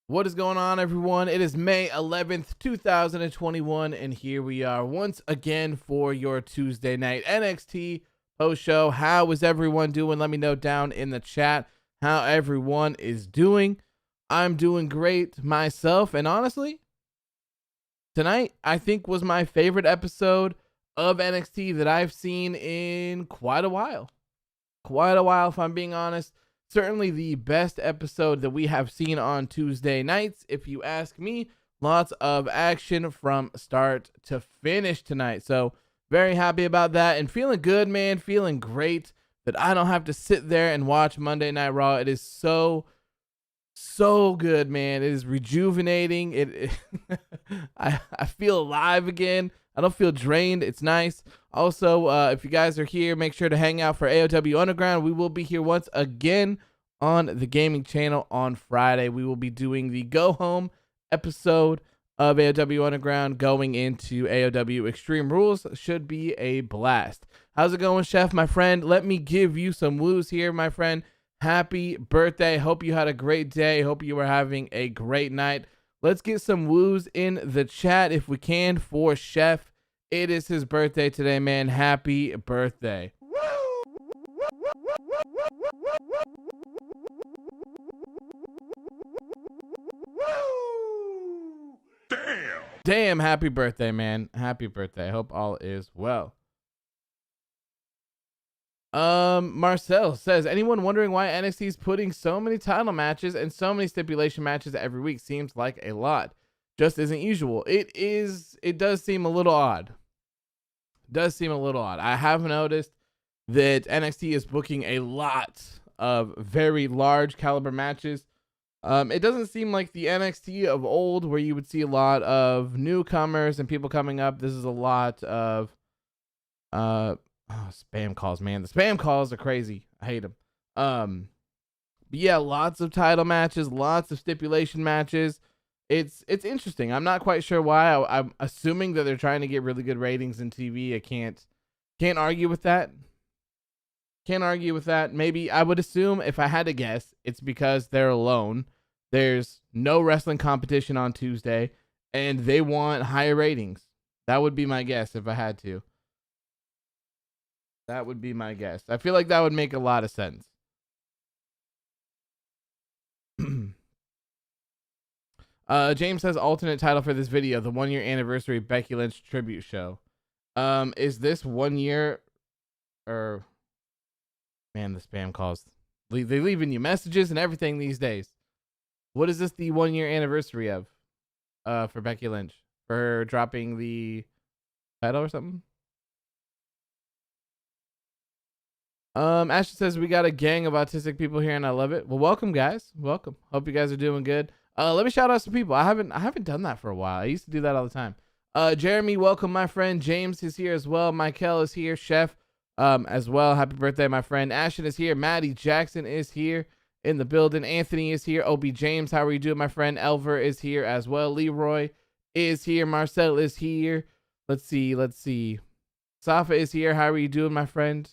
What is going on, everyone? It is May 11th, 2021, and here we are once again for your Tuesday night NXT post show. How is everyone doing? Let me know down in the chat how everyone is doing. I'm doing great myself, and honestly, tonight I think was my favorite episode of NXT that I've seen in quite a while. If I'm being honest. Certainly the best episode that we have seen on Tuesday nights, if you ask me. Lots of action from start to finish tonight. So very happy about that and feeling good, man. Feeling great that I don't have to sit there and watch Monday Night Raw. It is so good, man. It is rejuvenating. I feel alive again. I don't feel drained. It's nice. Also, if you guys are here, make sure to hang out for AOW Underground. We will be here once again on the gaming channel on Friday. We will be doing the go home episode of AOW Underground going into AOW Extreme Rules. Should be a blast. How's it going, Chef, my friend? Let me give you some woos here, my friend. Happy birthday. Hope you had a great day. Hope you were having a great night. Let's get some woos in the chat if we can for Chef. It is his birthday today, man. Happy birthday. Damn, happy birthday, man. Happy birthday. Hope all is well. Marcel says, anyone wondering why NXT is putting so many title matches and so many stipulation matches every week? Seems like a lot. Just isn't usual. It does seem a little odd. I have noticed that NXT is booking a lot of very large caliber matches. It doesn't seem like the NXT of old where you would see a lot of newcomers and people coming up. This is a lot of spam calls, man. The spam calls are crazy. I hate them. But yeah, lots of title matches, lots of stipulation matches. It's interesting. I'm not quite sure why. I'm assuming that they're trying to get really good ratings in TV. I can't argue with that. Can't argue with that. Maybe I would assume, if I had to guess, it's because they're alone. There's no wrestling competition on Tuesday, and they want higher ratings. That would be my guess if I had to. That would be my guess. I feel like that would make a lot of sense. James says alternate title for this video, the 1 year anniversary Becky Lynch tribute show. Is this 1 year or man, the spam calls. They're leaving you messages and everything these days. What is this the 1 year anniversary of? For Becky Lynch. For her dropping the title or something? Ashley says we got a gang of autistic people here and I love it. Well, welcome guys. Welcome. Hope you guys are doing good. Let me shout out some people. I haven't done that for a while. I used to do that all the time. Jeremy, welcome my friend. James is here as well. Michael is here. Chef as well. Happy birthday, my friend. Ashton is here. Maddie Jackson is here in the building. Anthony is here. Ob James, how are you doing, my friend? Elver is here as well. Leroy is here. Marcel is here. Let's see. Safa is here. How are you doing, my friend?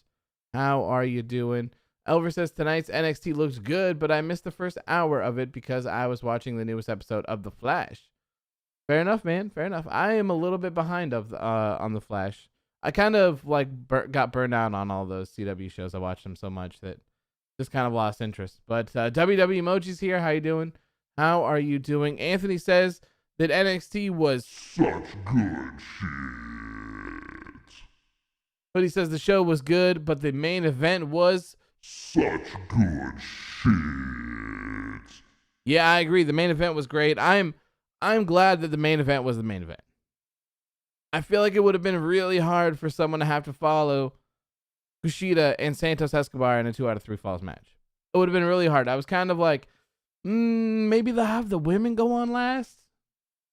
How are you doing? Elver says tonight's NXT looks good, but I missed the first hour of it because I was watching the newest episode of The Flash. Fair enough, man. Fair enough. I am a little bit behind on The Flash. I kind of like got burned out on all those CW shows. I watched them so much that just kind of lost interest. But WW Emoji's here. How you doing? How are you doing? Anthony says that NXT was such good shit. But he says the show was good, but the main event was such good shit. Yeah, I agree. The main event was great. I'm glad that the main event was the main event. I feel like it would have been really hard for someone to have to follow KUSHIDA and Santos Escobar in a 2 out of 3 falls match. It would have been really hard. I was kind of like, maybe they'll have the women go on last.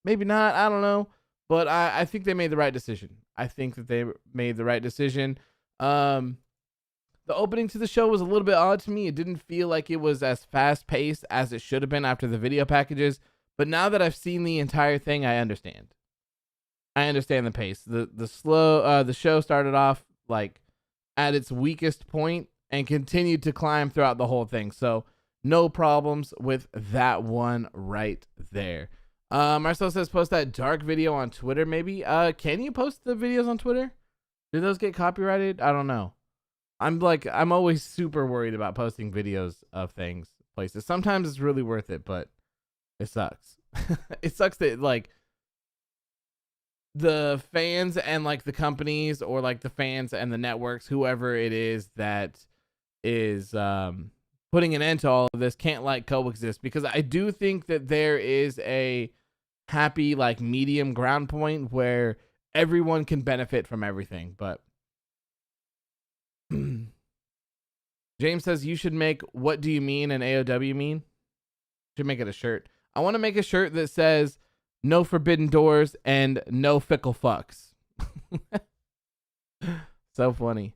Maybe not. I don't know. But I think they made the right decision. I think that they made the right decision. The opening to the show was a little bit odd to me. It didn't feel like it was as fast-paced as it should have been after the video packages. But now that I've seen the entire thing, I understand. I understand the pace. The show started off like at its weakest point and continued to climb throughout the whole thing. So no problems with that one right there. Marcel says post that dark video on Twitter maybe. Can you post the videos on Twitter? Do those get copyrighted? I don't know. I'm always super worried about posting videos of things places. Sometimes it's really worth it, but it sucks. It sucks that like the fans and like the companies or like the fans and the networks, whoever it is that is putting an end to all of this, can't like coexist, because I do think that there is a happy like medium ground point where everyone can benefit from everything. But James says you should make "What do you mean" and AOW mean. Should make it a shirt. I want to make a shirt that says "No forbidden doors" and "No fickle fucks." So funny.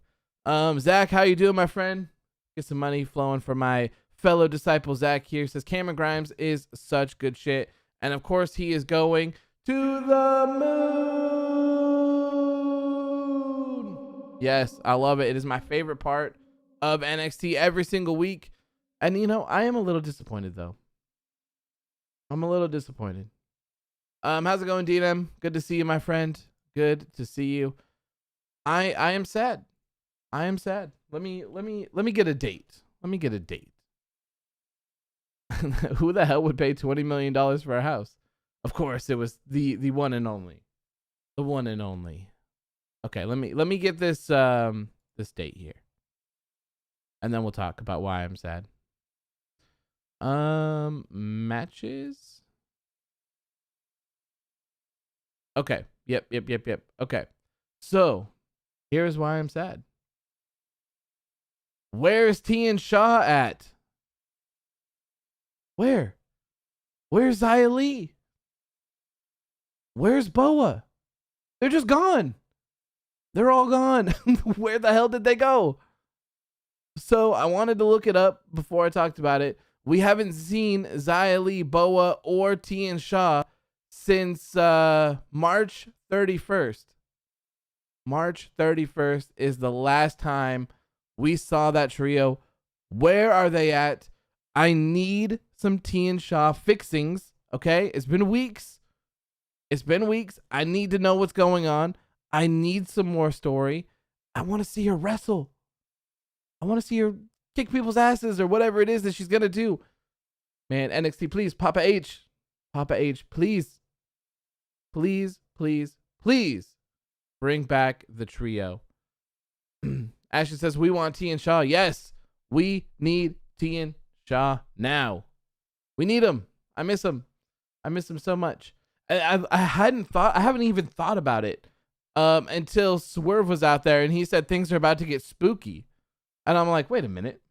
Zach, how you doing, my friend? Get some money flowing for my fellow disciple Zach here. Says Cameron Grimes is such good shit, and of course he is going to the moon. Yes, I love it. It is my favorite part of NXT every single week. And you know, I am a little disappointed though. I'm a little disappointed. How's it going, DNM? Good to see you, my friend. Good to see you. I am sad. I am sad. Let me get a date. Let me get a date. Who the hell would pay $20 million for a house? Of course, it was the one and only. The one and only. Okay, let me get this this date here. And then we'll talk about why I'm sad. Matches. Okay. Yep. Okay. So, here's why I'm sad. Where's T and Shaw at? Where? Where's Xia Li? Where's Boa? They're just gone. They're all gone. Where the hell did they go? So I wanted to look it up before I talked about it. We haven't seen Xia Li, Boa, or Tian Sha since March 31st. March 31st is the last time we saw that trio. Where are they at? I need some Tian Sha fixings, okay? It's been weeks. I need to know what's going on. I need some more story. I want to see her wrestle. I want to see her kick people's asses or whatever it is that she's going to do. Man, NXT, please, Papa H, please, please, please, please bring back the trio. Ashley says, we want Tian Sha. Yes, we need Tian Sha now. We need him. I miss him. I miss him so much. I haven't even thought about it until Swerve was out there and he said things are about to get spooky. And I'm like, wait a minute.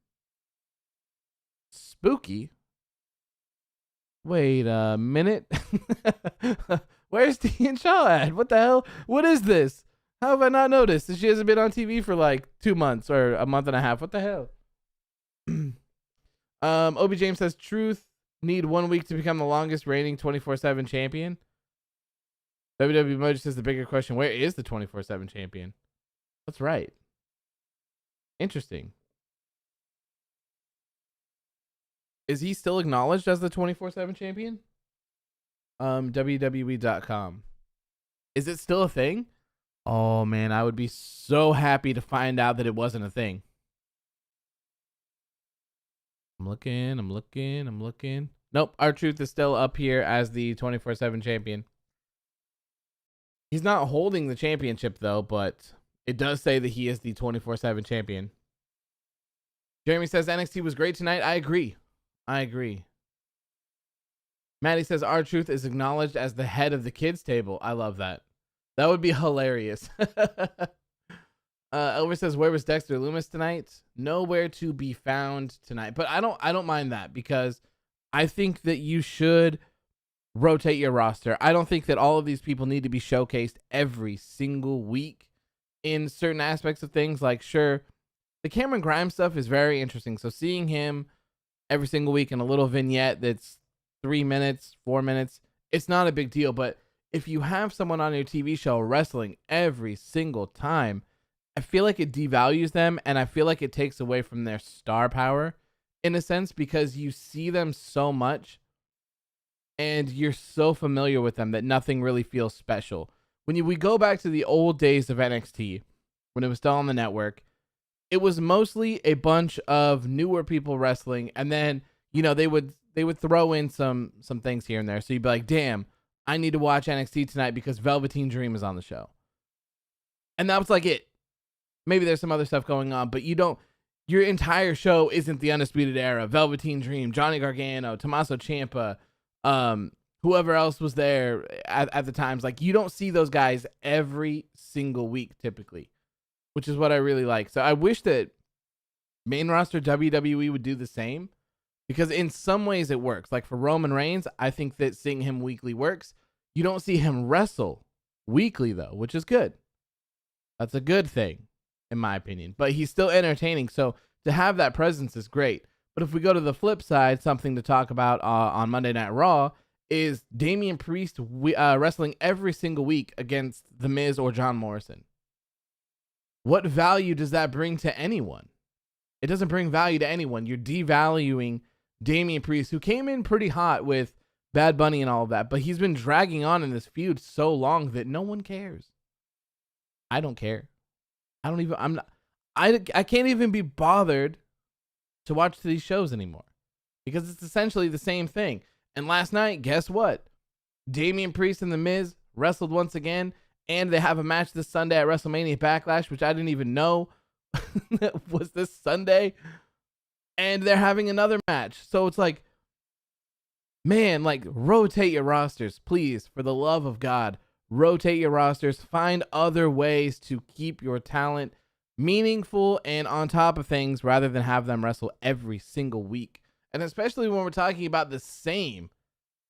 Spooky? Wait a minute. Where's Tian Sha at? What the hell? What is this? How have I not noticed that she hasn't been on TV for like 2 months or a month and a half? What the hell? Obi James says, Truth need 1 week to become the longest reigning 24/7 champion. WWE Mojo says the bigger question, where is the 24/7 champion? That's right. Interesting. Is he still acknowledged as the 24/7 champion? WWE.com. Is it still a thing? Oh man, I would be so happy to find out that it wasn't a thing. I'm looking. Nope, R-Truth is still up here as the 24/7 champion. He's not holding the championship though, but it does say that he is the 24/7 champion. Jeremy says NXT was great tonight. I agree. Maddie says R-Truth is acknowledged as the head of the kids table. I love that. That would be hilarious. Elvis says, where was Dexter Lumis tonight? Nowhere to be found tonight. But I don't mind that because I think that you should rotate your roster. I don't think that all of these people need to be showcased every single week in certain aspects of things. Like, sure, the Cameron Grimes stuff is very interesting. So seeing him every single week in a little vignette that's 3 minutes, 4 minutes, it's not a big deal. But if you have someone on your TV show wrestling every single time, I feel like it devalues them, and I feel like it takes away from their star power in a sense, because you see them so much and you're so familiar with them that nothing really feels special. When we go back to the old days of NXT, when it was still on the network, it was mostly a bunch of newer people wrestling, and then, you know, they would throw in some things here and there. So you'd be like, damn, I need to watch NXT tonight because Velveteen Dream is on the show. And that was like it. Maybe there's some other stuff going on, but your entire show isn't the Undisputed Era, Velveteen Dream, Johnny Gargano, Tommaso Ciampa, whoever else was there at the times. Like, you don't see those guys every single week typically, which is what I really like. So I wish that main roster WWE would do the same, because in some ways it works. Like for Roman Reigns, I think that seeing him weekly works. You don't see him wrestle weekly though, which is good. That's a good thing, in my opinion, but he's still entertaining. So to have that presence is great. But if we go to the flip side, something to talk about on Monday Night Raw is Damian Priest wrestling every single week against The Miz or John Morrison. What value does that bring to anyone? It doesn't bring value to anyone. You're devaluing Damian Priest, who came in pretty hot with Bad Bunny and all of that, but he's been dragging on in this feud so long that no one cares. I don't care. I can't even be bothered to watch these shows anymore because it's essentially the same thing. And last night, guess what? Damian Priest and The Miz wrestled once again, and they have a match this Sunday at WrestleMania Backlash, which I didn't even know was this Sunday. And they're having another match. So it's like, man, like, rotate your rosters, please, for the love of God. Rotate your rosters. Find other ways to keep your talent meaningful and on top of things rather than have them wrestle every single week. And especially when we're talking about the same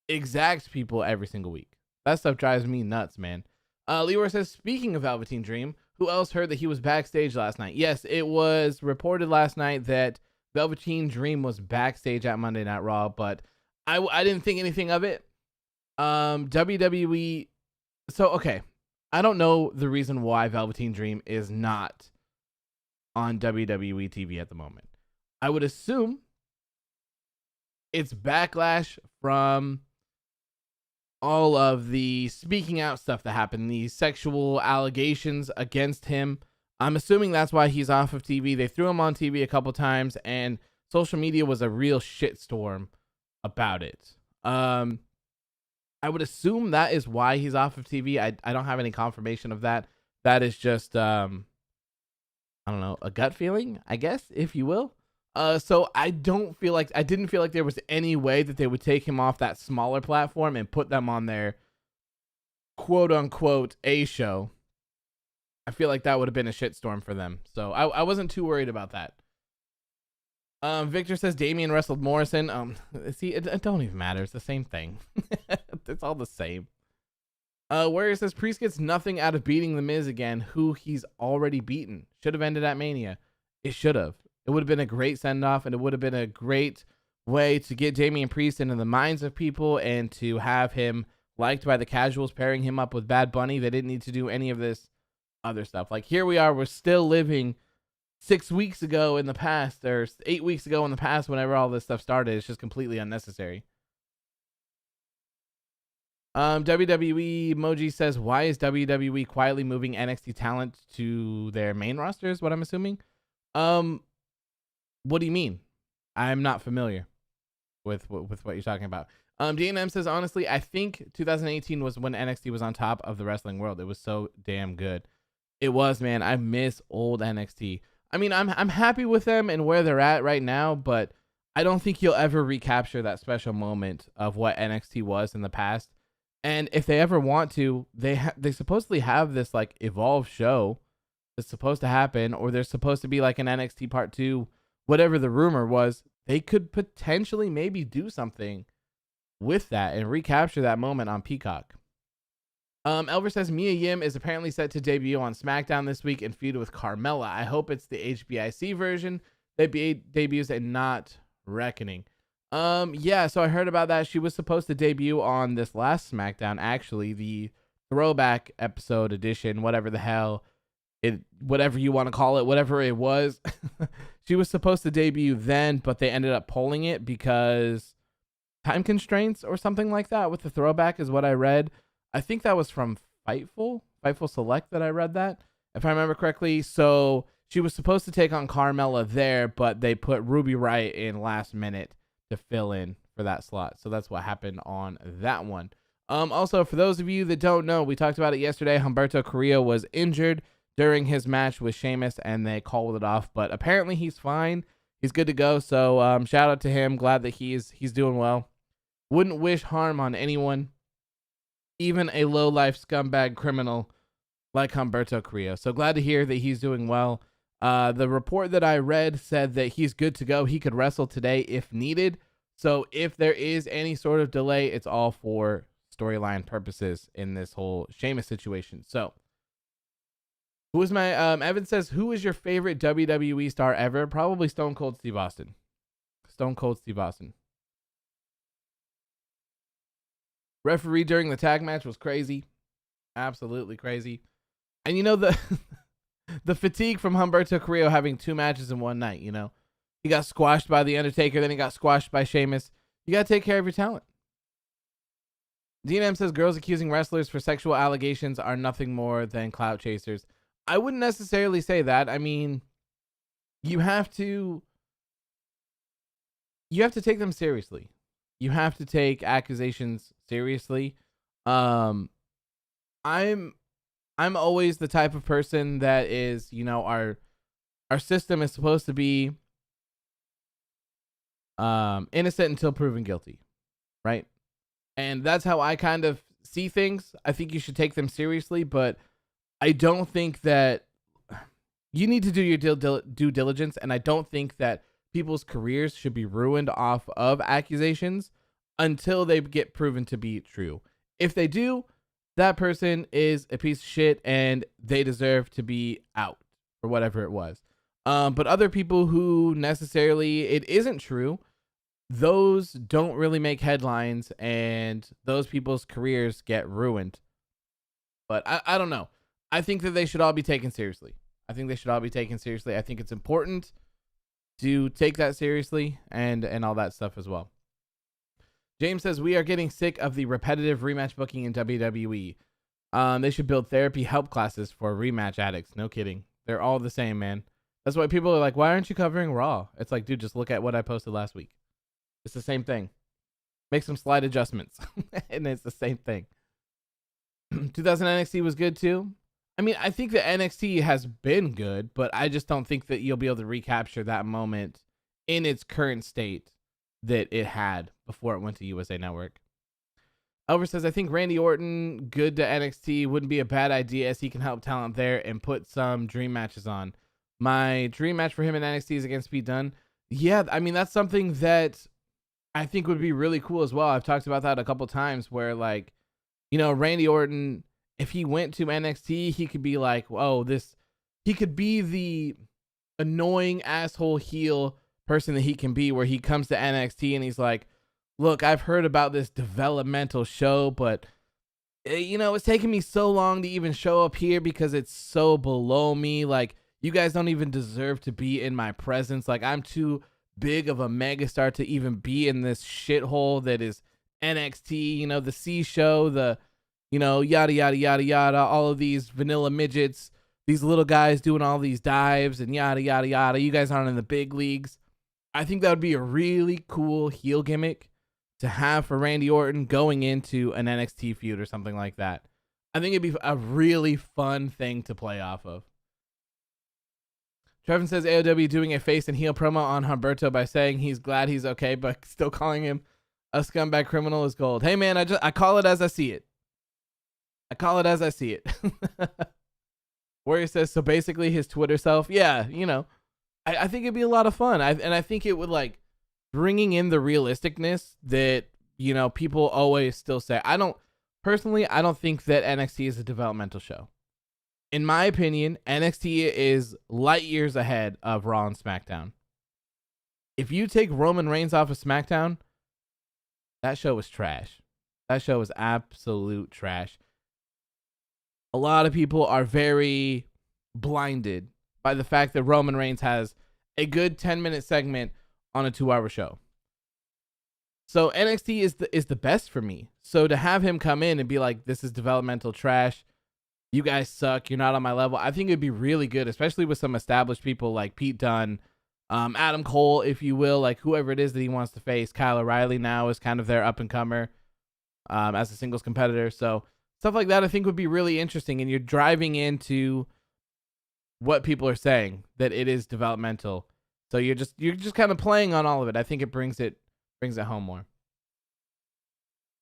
exact people every single week. That stuff drives me nuts, man. Leroy says, speaking of Velveteen Dream, who else heard that he was backstage last night? Yes, it was reported last night that Velveteen Dream was backstage at Monday Night Raw, but I didn't think anything of it. WWE. So, okay. I don't know the reason why Velveteen Dream is not on WWE TV at the moment. I would assume it's backlash from all of the speaking out stuff that happened, the sexual allegations against him. I'm assuming that's why he's off of TV. They threw him on TV a couple times, and social media was a real shitstorm about it. I would assume that is why he's off of TV. I don't have any confirmation of that. That is just, I don't know, a gut feeling, I guess, if you will. So I didn't feel like there was any way that they would take him off that smaller platform and put them on their quote unquote A show. I feel like that would have been a shitstorm for them. So I wasn't too worried about that. Victor says Damian wrestled Morrison. See, it don't even matter. It's the same thing. It's all the same. Warrior says Priest gets nothing out of beating The Miz again, who he's already beaten. Should have ended at Mania. It should have. It would have been a great send-off, and it would have been a great way to get Damian Priest into the minds of people and to have him liked by the casuals, pairing him up with Bad Bunny. They didn't need to do any of this other stuff. Like, here we are. We're still living 6 weeks ago in the past, or 8 weeks ago in the past, whenever all this stuff started. It's just completely unnecessary. WWE Emoji says, why is WWE quietly moving NXT talent to their main roster is what I'm assuming. What do you mean? I'm not familiar with what you're talking about. D&M says, honestly, I think 2018 was when NXT was on top of the wrestling world. It was so damn good. It was, man. I miss old NXT. I mean, I'm happy with them and where they're at right now, but I don't think you'll ever recapture that special moment of what NXT was in the past. And if they ever want to, they supposedly have this like Evolve show that's supposed to happen, or there's supposed to be like an NXT Part 2, whatever the rumor was. They could potentially maybe do something with that and recapture that moment on Peacock. Elver says Mia Yim is apparently set to debut on SmackDown this week and feud with Carmella. I hope it's the HBIC version that debuts and not Reckoning. Yeah, so I heard about that. She was supposed to debut on this last SmackDown, actually, the throwback episode edition, whatever the hell whatever you want to call it, whatever it was. She was supposed to debut then, but they ended up pulling it because time constraints or something like that with the throwback is what I read. I think that was from Fightful Select that I read that, if I remember correctly. So she was supposed to take on Carmella there, but they put Ruby Riott in last minute to fill in for that slot. So that's what happened on that one. Also, for those of you that don't know, we talked about it yesterday. Humberto Carrillo was injured during his match with Sheamus, and they called it off. But apparently he's fine. He's good to go. So shout out to him. Glad that he's doing well. Wouldn't wish harm on anyone, even a low-life scumbag criminal like Humberto Carrillo. So glad to hear that he's doing well. The report that I read said that he's good to go. He could wrestle today if needed. So if there is any sort of delay, it's all for storyline purposes in this whole Sheamus situation. So who is my Evan says, who is your favorite WWE star ever? Probably Stone Cold Steve Austin. Stone Cold Steve Austin. Referee during the tag match was crazy. Absolutely crazy. And you know, the the fatigue from Humberto Carrillo having 2 matches in one night, you know. He got squashed by The Undertaker, then he got squashed by Sheamus. You got to take care of your talent. DNM says girls accusing wrestlers for sexual allegations are nothing more than clout chasers. I wouldn't necessarily say that. I mean, you have to take them seriously. You have to take accusations seriously. I'm always the type of person that is, you know, our system is supposed to be innocent until proven guilty, right? And that's how I kind of see things. I think you should take them seriously, but I don't think that you need to do your due diligence, and I don't think that people's careers should be ruined off of accusations until they get proven to be true. If they do, that person is a piece of shit and they deserve to be out or whatever it was. But other people who necessarily it isn't true, those don't really make headlines and those people's careers get ruined. But I don't know. I think that they should all be taken seriously. I think it's important to take that seriously and all that stuff as well. James says, we are getting sick of the repetitive rematch booking in WWE. They should build therapy help classes for rematch addicts. No kidding. They're all the same, man. That's why people are like, why aren't you covering Raw? It's like, dude, just look at what I posted last week. It's the same thing. Make some slight adjustments. And it's the same thing. 2000 NXT was good too. I mean, I think that NXT has been good, but I just don't think that you'll be able to recapture that moment in its current state that it had before it went to USA Network. Elver says, I think Randy Orton, good to NXT, wouldn't be a bad idea as he can help talent there and put some dream matches on. My dream match for him in NXT is against Pete Dunne. Yeah, I mean, that's something that I think would be really cool as well. I've talked about that a couple times where, like, you know, Randy Orton, if he went to NXT, he could be like, whoa, he could be the annoying asshole heel person that he can be, where he comes to NXT and he's like, look, I've heard about this developmental show, but you know, it's taking me so long to even show up here because it's so below me. Like, you guys don't even deserve to be in my presence. Like, I'm too big of a megastar to even be in this shithole that is NXT, you know, the C show, the, you know, yada, yada, yada, yada, all of these vanilla midgets, these little guys doing all these dives and yada, yada, yada. You guys aren't in the big leagues. I think that would be a really cool heel gimmick to have for Randy Orton going into an NXT feud or something like that. I think it'd be a really fun thing to play off of. Trevin says AOW doing a face and heel promo on Humberto by saying he's glad he's okay, but still calling him a scumbag criminal is gold. Hey man, I call it as I see it. Warrior says, so basically his Twitter self. Yeah, you know, I think it'd be a lot of fun. And I think it would, like, bringing in the realisticness that, you know, people always still say. I don't think that NXT is a developmental show. In my opinion, NXT is light years ahead of Raw and SmackDown. If you take Roman Reigns off of SmackDown, that show was trash. That show was absolute trash. A lot of people are very blinded by the fact that Roman Reigns has a good 10-minute segment on a 2-hour show. So NXT is the best for me. So to have him come in and be like, this is developmental trash, you guys suck, you're not on my level, I think it'd be really good, especially with some established people like Pete Dunne, Adam Cole, if you will, like whoever it is that he wants to face. Kyle O'Reilly now is kind of their up-and-comer as a singles competitor. So stuff like that I think would be really interesting, and you're driving into what people are saying, that it is developmental. So you're just kind of playing on all of it. I think it brings it home more.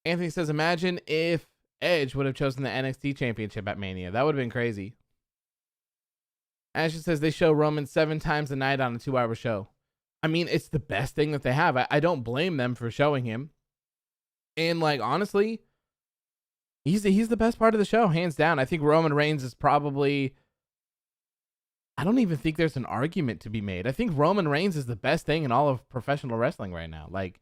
Anthony says, imagine if Edge would have chosen the NXT Championship at Mania. That would have been crazy. Ashley says they show Roman 7 times a night on a 2-hour show. I mean, it's the best thing that they have. I don't blame them for showing him. And, like, honestly, he's the best part of the show, hands down. I think Roman Reigns is probably... I don't even think there's an argument to be made. I think Roman Reigns is the best thing in all of professional wrestling right now. Like,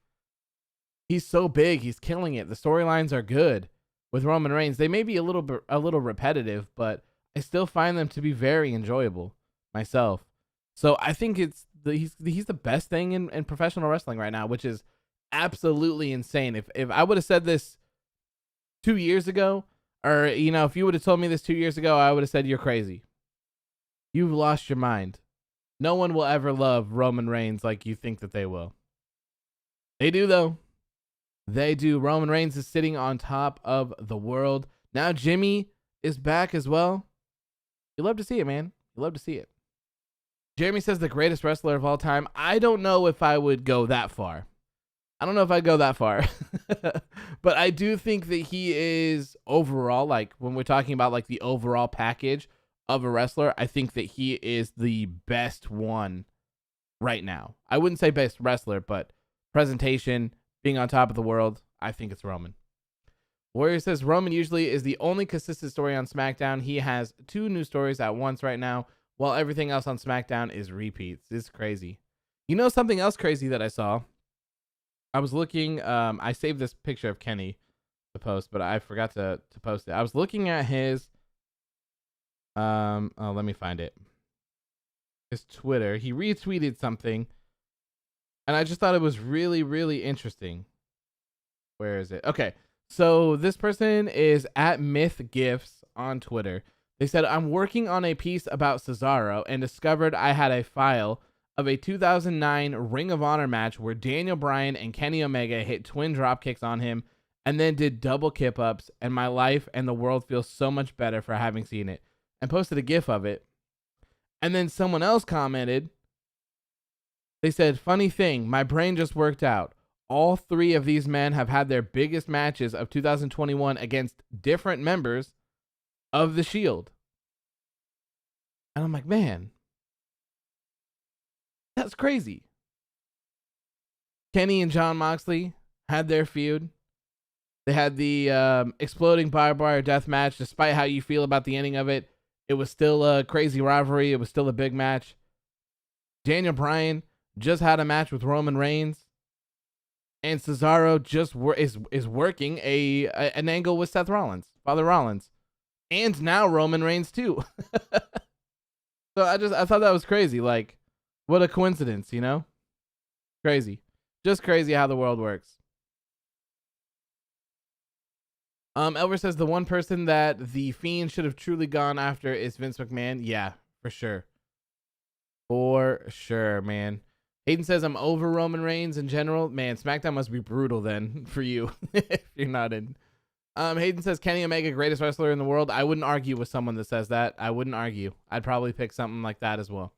he's so big, he's killing it. The storylines are good with Roman Reigns. They may be a little repetitive, but I still find them to be very enjoyable myself. So I think he's the best thing in professional wrestling right now, which is absolutely insane. If I would have said this 2 years ago, or, you know, if you would have told me this 2 years ago, I would have said you're crazy. You've lost your mind. No one will ever love Roman Reigns like you think that they will. They do, though. They do. Roman Reigns is sitting on top of the world. Now Jimmy is back as well. You love to see it, man. You love to see it. Jeremy says the greatest wrestler of all time. I don't know if I would go that far. But I do think that he is overall, like, when we're talking about, like, the overall package of a wrestler, I think that he is the best one right now. I wouldn't say best wrestler, but presentation, being on top of the world, I think it's Roman. Warrior says Roman usually is the only consistent story on SmackDown. He has 2 new stories at once right now, while everything else on SmackDown is repeats. It's crazy. You know something else crazy that I saw? I was looking, I saved this picture of Kenny to post, but I forgot to post it. I was looking at his, let me find it. His Twitter. He retweeted something, and I just thought it was really, really interesting. Where is it? Okay. So this person is at MythGifts on Twitter. They said, I'm working on a piece about Cesaro and discovered I had a file of a 2009 Ring of Honor match where Daniel Bryan and Kenny Omega hit twin drop kicks on him and then did double kip ups, and my life and the world feels so much better for having seen it, and posted a gif of it. And then someone else commented, they said, funny thing, my brain just worked out. All 3 of these men have had their biggest matches of 2021 against different members of the Shield. And I'm like, man, that's crazy. Kenny and Jon Moxley had their feud. They had the exploding barbed wire death match. Despite how you feel about the ending of it, it was still a crazy rivalry. It was still a big match. Daniel Bryan just had a match with Roman Reigns. And Cesaro just is working an angle with Seth Rollins, Father Rollins, and now Roman Reigns too. So I thought that was crazy. Like, what a coincidence, you know? Crazy, just crazy how the world works. Elver says the one person that the Fiend should have truly gone after is Vince McMahon. Yeah, for sure, man. Hayden says, I'm over Roman Reigns in general. Man, SmackDown must be brutal then for you if you're not in. Hayden says, Kenny Omega, greatest wrestler in the world. I wouldn't argue with someone that says that. I wouldn't argue. I'd probably pick something like that as well.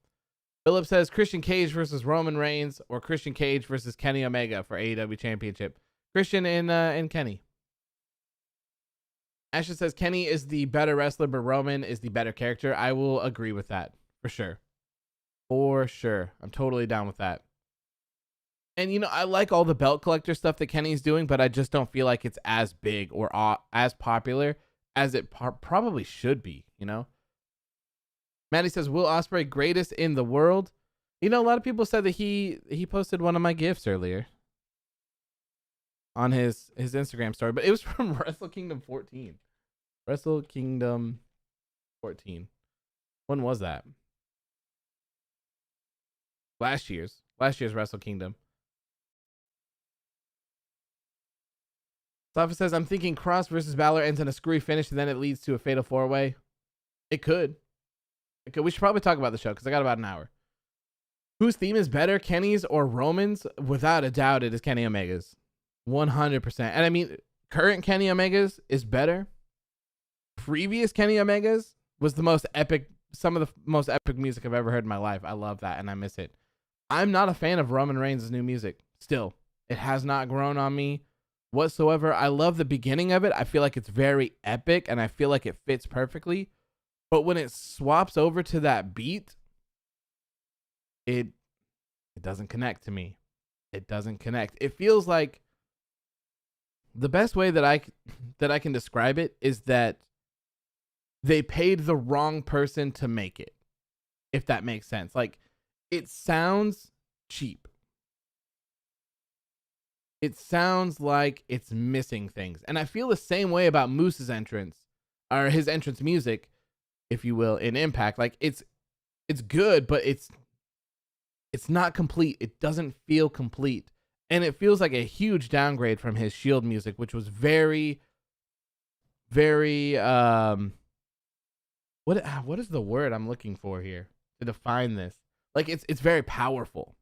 Philip says, Christian Cage versus Roman Reigns or Christian Cage versus Kenny Omega for AEW Championship. Christian and Kenny. Ashley says, Kenny is the better wrestler, but Roman is the better character. I will agree with that for sure. For sure. I'm totally down with that. And, you know, I like all the belt collector stuff that Kenny's doing, but I just don't feel like it's as big or as popular as it probably should be, you know? Maddie says, Will Ospreay greatest in the world? You know, a lot of people said that he posted one of my gifts earlier on his Instagram story, but it was from Wrestle Kingdom 14. Wrestle Kingdom 14. When was that? Last year's Wrestle Kingdom. Safa says, I'm thinking Kross versus Balor ends in a screwy finish and then it leads to a fatal 4-way. It could. We should probably talk about the show because I got about an hour. Whose theme is better, Kenny's or Roman's? Without a doubt, it is Kenny Omega's. 100%. And I mean, current Kenny Omega's is better. Previous Kenny Omega's was the most epic, some of the most epic music I've ever heard in my life. I love that and I miss it. I'm not a fan of Roman Reigns' new music. Still, it has not grown on me whatsoever. I love the beginning of it. I feel like it's very epic and I feel like it fits perfectly. But when it swaps over to that beat, it doesn't connect to me. It doesn't connect. It feels like the best way that I can describe it is that they paid the wrong person to make it, if that makes sense. Like, it sounds cheap. It sounds like it's missing things. And I feel the same way about Moose's entrance, or his entrance music, if you will, in Impact. Like, it's good, but it's not complete. It doesn't feel complete. And it feels like a huge downgrade from his Shield music, which was very, very, what is the word I'm looking for here to define this? Like, it's very powerful.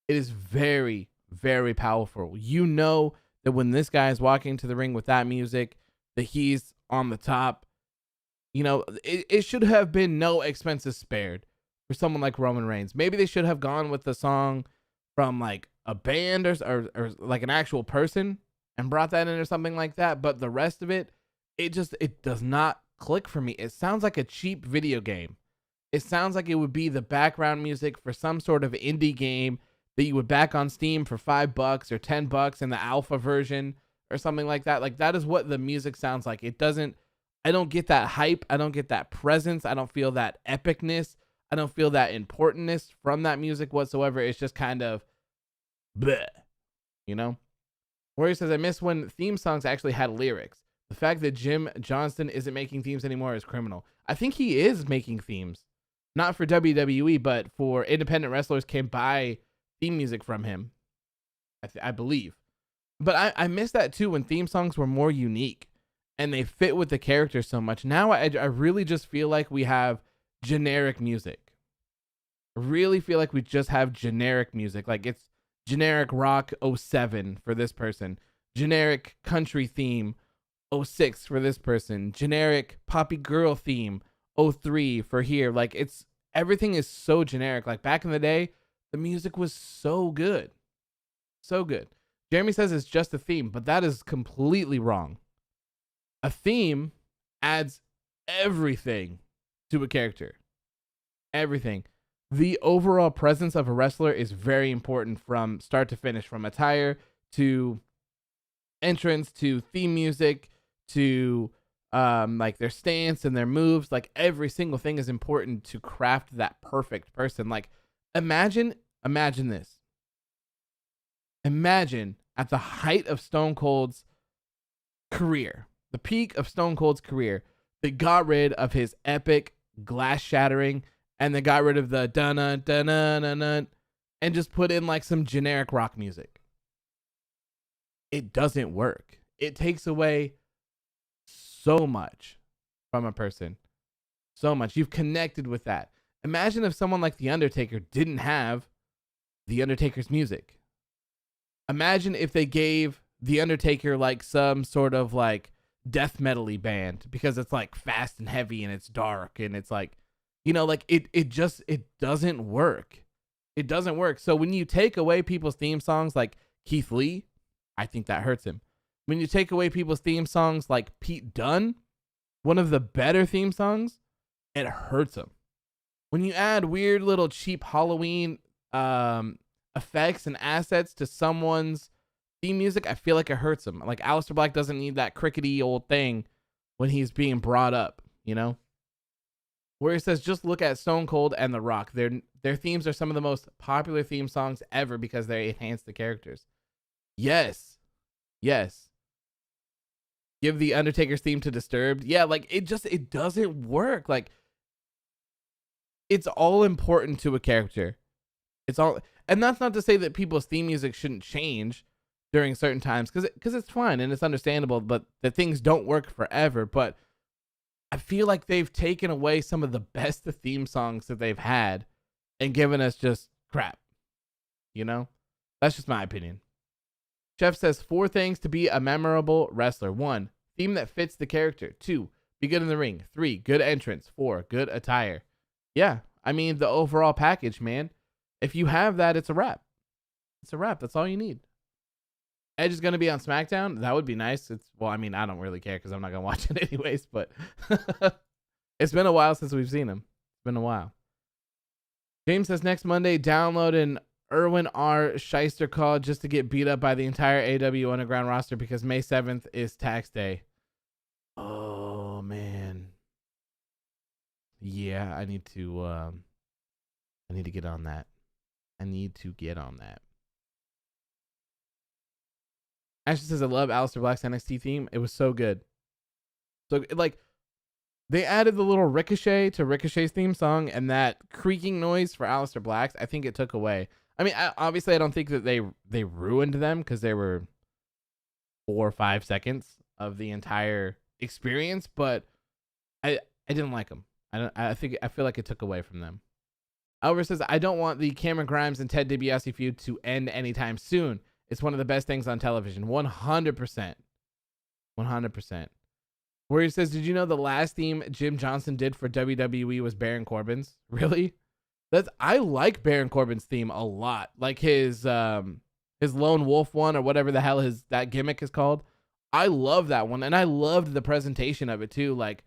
It is very, very powerful. You know that when this guy is walking to the ring with that music, that he's on the top. You know, it should have been no expenses spared for someone like Roman Reigns. Maybe they should have gone with the song from like a band or like an actual person and brought that in or something like that. But the rest of it, it does not click for me. It sounds like a cheap video game. It sounds like it would be the background music for some sort of indie game that you would back on Steam for $5 or $10 in the alpha version or something like that. Like, that is what the music sounds like. I don't get that hype. I don't get that presence. I don't feel that epicness. I don't feel that importantness from that music whatsoever. It's just kind of bleh, you know? Warrior says, I miss when theme songs actually had lyrics. The fact that Jim Johnston isn't making themes anymore is criminal. I think he is making themes. Not for WWE, but for independent wrestlers can buy theme music from him, I believe. But I miss that too, when theme songs were more unique and they fit with the character so much. Now I really just feel like we have generic music. I really feel like we just have generic music. Like, it's generic rock 07 for this person, generic country theme 06 for this person, generic poppy girl theme 03 for here. Like, it's everything is so generic. Like, back in the day, the music was so good. So good. Jeremy says it's just a theme, but that is completely wrong. A theme adds everything to a character. Everything. The overall presence of a wrestler is very important from start to finish, from attire to entrance to theme music to like their stance and their moves. Like, every single thing is important to craft that perfect person. Like, imagine this. Imagine at the height of Stone Cold's career, the peak of Stone Cold's career, they got rid of his epic glass shattering and they got rid of the dun dun dun and just put in like some generic rock music. It doesn't work. It takes away so much from a person. So much. You've connected with that. Imagine if someone like The Undertaker didn't have The Undertaker's music. Imagine if they gave The Undertaker like some sort of like death metal-y band, because it's like fast and heavy and it's dark and it's like, you know, like it doesn't work. It doesn't work. So when you take away people's theme songs like Keith Lee, I think that hurts him. When you take away people's theme songs like Pete Dunne, one of the better theme songs, it hurts him. When you add weird little cheap Halloween effects and assets to someone's theme music, I feel like it hurts him. Like, Aleister Black doesn't need that crickety old thing when he's being brought up, you know? Where he says, just look at Stone Cold and The Rock. Their themes are some of the most popular theme songs ever because they enhance the characters. Yes. Give the Undertaker's theme to Disturbed. Yeah, like, it doesn't work. Like, it's all important to a character. It's all, and that's not to say that people's theme music shouldn't change during certain times, because it's fine and it's understandable, but that things don't work forever. But I feel like they've taken away some of the best theme songs that they've had and given us just crap. You know? That's just my opinion. Chef says 4 things to be a memorable wrestler. 1, theme that fits the character. 2, be good in the ring. 3, good entrance. 4, good attire. Yeah, I mean, the overall package, man. If you have that, it's a wrap. It's a wrap. That's all you need. Edge is going to be on SmackDown. That would be nice. Well, I mean, I don't really care because I'm not going to watch it anyways, but it's been a while since we've seen him. It's been a while. James says next Monday, download an Erwin R. Shyster call just to get beat up by the entire AW Underground roster because May 7th is tax day. Oh, man. Yeah, I need to get on that. Ashley says, I love Aleister Black's NXT theme. It was so good. So, like, they added the little Ricochet to Ricochet's theme song, and that creaking noise for Aleister Black's, I think it took away. I mean, obviously, I don't think that they ruined them because they were 4 or 5 seconds of the entire experience, but I didn't like them. I feel like it took away from them. Albert says, I don't want the Cameron Grimes and Ted DiBiase feud to end anytime soon. It's one of the best things on television. 100%. 100%. Where he says, did you know the last theme Jim Johnston did for WWE was Baron Corbin's? Really? I like Baron Corbin's theme a lot. Like his Lone Wolf one, or whatever the hell that gimmick is called. I love that one. And I loved the presentation of it too. Like,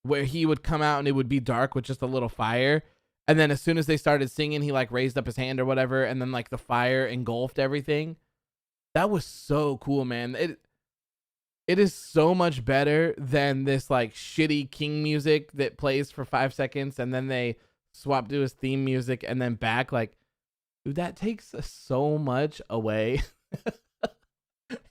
where he would come out and it would be dark with just a little fire. And then as soon as they started singing, he like raised up his hand or whatever, and then like the fire engulfed everything. That was so cool, man. It is so much better than this like shitty King music that plays for 5 seconds and then they swap to his theme music and then back. Like, dude, that takes so much away.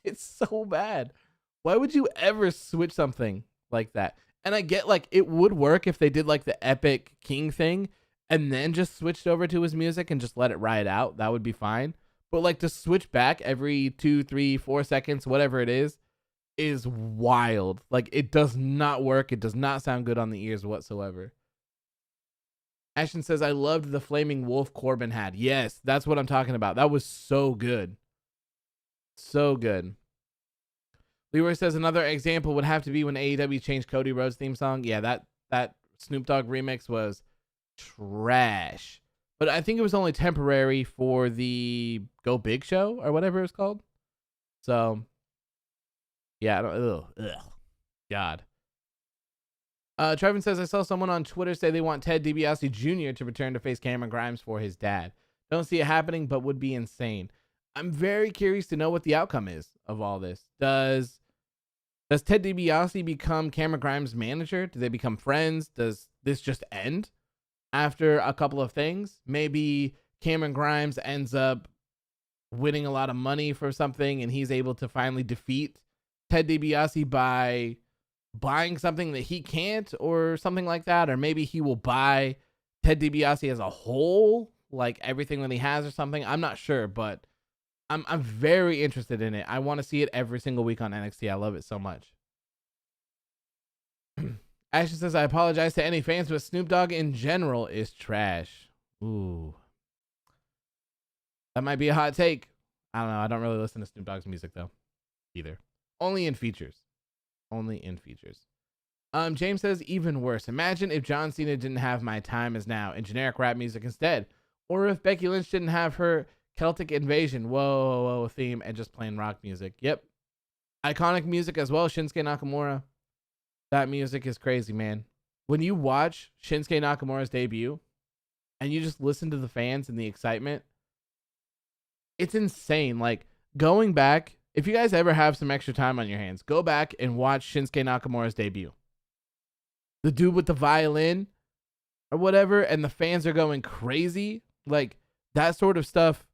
It's so bad. Why would you ever switch something like that? And I get like it would work if they did like the epic King thing and then just switched over to his music and just let it ride out. That would be fine. But like to switch back every 2, 3, 4 seconds, whatever it is wild. Like it does not work. It does not sound good on the ears whatsoever. Ashton says, I loved the flaming wolf Corbin had. Yes, that's what I'm talking about. That was so good. So good. Leroy says another example would have to be when AEW changed Cody Rhodes' theme song. Yeah, that Snoop Dogg remix was trash. But I think it was only temporary for the Go Big show or whatever it was called. So, yeah, God. Trevin says, I saw someone on Twitter say they want Ted DiBiase Jr. to return to face Cameron Grimes for his dad. Don't see it happening, but would be insane. I'm very curious to know what the outcome is of all this. Does Ted DiBiase become Cameron Grimes' manager? Do they become friends? Does this just end after a couple of things? Maybe Cameron Grimes ends up winning a lot of money for something and he's able to finally defeat Ted DiBiase by buying something that he can't or something like that. Or maybe he will buy Ted DiBiase as a whole, like everything that he has or something. I'm not sure, but I'm very interested in it. I want to see it every single week on NXT. I love it so much. Ashton says, I apologize to any fans, but Snoop Dogg in general is trash. Ooh. That might be a hot take. I don't know. I don't really listen to Snoop Dogg's music, though, either. Only in features. Only in features. James says, even worse. Imagine if John Cena didn't have My Time Is Now and generic rap music instead. Or if Becky Lynch didn't have her Celtic Invasion, whoa, theme, and just plain rock music. Yep. Iconic music as well, Shinsuke Nakamura. That music is crazy, man. When you watch Shinsuke Nakamura's debut and you just listen to the fans and the excitement, it's insane. Like, going back, if you guys ever have some extra time on your hands, go back and watch Shinsuke Nakamura's debut. The dude with the violin or whatever, and the fans are going crazy. Like, that sort of stuff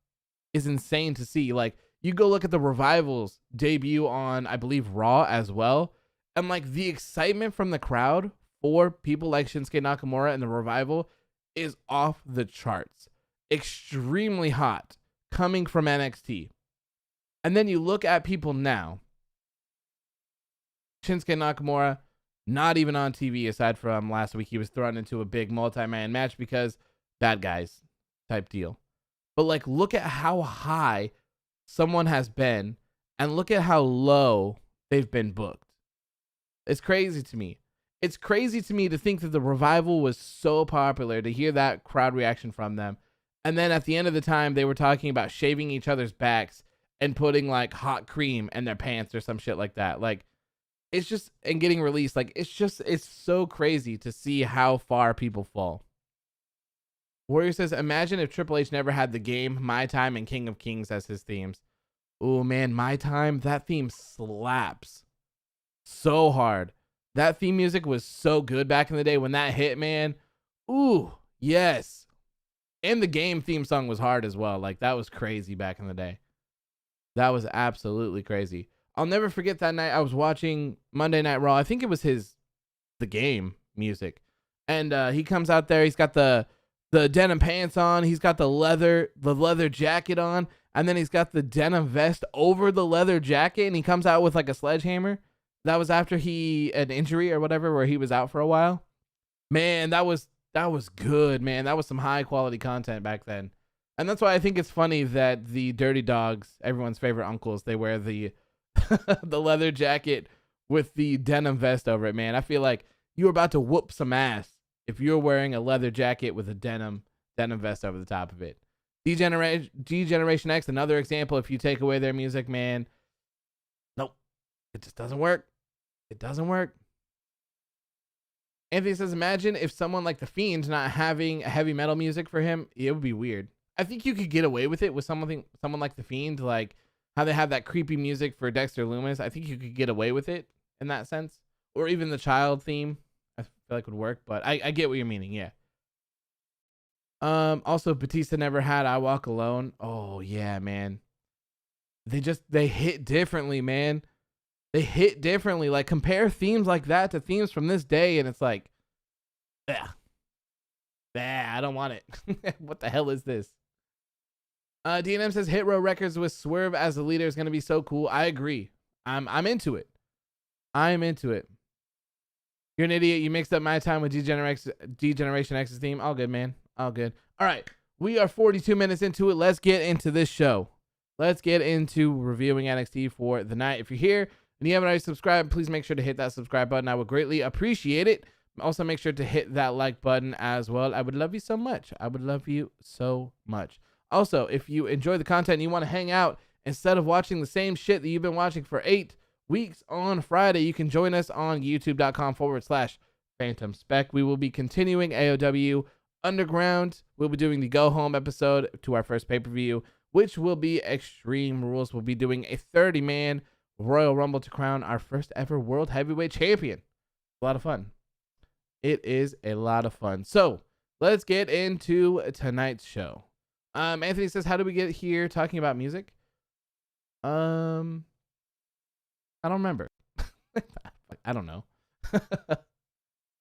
is insane to see. Like, you go look at the Revival's debut on, I believe, Raw as well. And like the excitement from the crowd for people like Shinsuke Nakamura and the Revival is off the charts. Extremely hot coming from NXT. And then you look at people now. Shinsuke Nakamura, not even on TV aside from last week. He was thrown into a big multi-man match because bad guys type deal. But like, look at how high someone has been and look at how low they've been booked. It's crazy to me. It's crazy to me to think that the Revival was so popular, to hear that crowd reaction from them. And then at the end of the time, they were talking about shaving each other's backs and putting like hot cream in their pants or some shit like that. Like, it's just, and getting released. Like, it's so crazy to see how far people fall. Warrior says, imagine if Triple H never had The Game, My Time, and King of Kings as his themes. Oh man, My Time, that theme slaps so hard. That theme music was so good back in the day when that hit, man. Ooh, yes. And the Game theme song was hard as well. Like, that was crazy back in the day. That was absolutely crazy. I'll never forget that night I was watching Monday Night Raw. I think it was The Game music. And he comes out there, he's got the denim pants on, he's got the leather jacket on, and then he's got the denim vest over the leather jacket, and he comes out with like a sledgehammer. That was after an injury or whatever, where he was out for a while. Man, that was good, man. That was some high quality content back then. And that's why I think it's funny that the Dirty Dogs, everyone's favorite uncles, they wear the the leather jacket with the denim vest over it, man. I feel like you're about to whoop some ass if you're wearing a leather jacket with a denim vest over the top of it. D-Generation X, another example. If you take away their music, man, nope, it just doesn't work. It doesn't work. Anthony says, imagine if someone like The Fiend not having heavy metal music for him. It would be weird. I think you could get away with it with someone like The Fiend, like how they have that creepy music for Dexter Lumis. I think you could get away with it in that sense. Or even the child theme, I feel like would work, but I get what you're meaning, yeah. Also, Batista never had I Walk Alone. Oh, yeah, man. They hit differently, man. They hit differently. Like, compare themes like that to themes from this day, and it's like, I don't want it. What the hell is this? DNM says Hit Row Records with Swerve as the leader is going to be so cool. I agree. I'm into it. I'm into it. You're an idiot. You mixed up my time with D-Generation X's theme. All good, man. All good. All right. We are 42 minutes into it. Let's get into this show. Let's get into reviewing NXT for the night. If you're here and you haven't already subscribed, please make sure to hit that subscribe button. I would greatly appreciate it. Also, make sure to hit that like button as well. I would love you so much. I would love you so much. Also, if you enjoy the content and you want to hang out instead of watching the same shit that you've been watching for 8 weeks on Friday, you can join us on youtube.com/Phantom Spec. We will be continuing AOW Underground. We'll be doing the Go Home episode to our first pay-per-view, which will be Extreme Rules. We'll be doing a 30-man Royal Rumble to crown our first ever World Heavyweight Champion. A lot of fun. It is a lot of fun. So let's get into tonight's show. Anthony says, how do we get here talking about music? I don't remember. I don't know.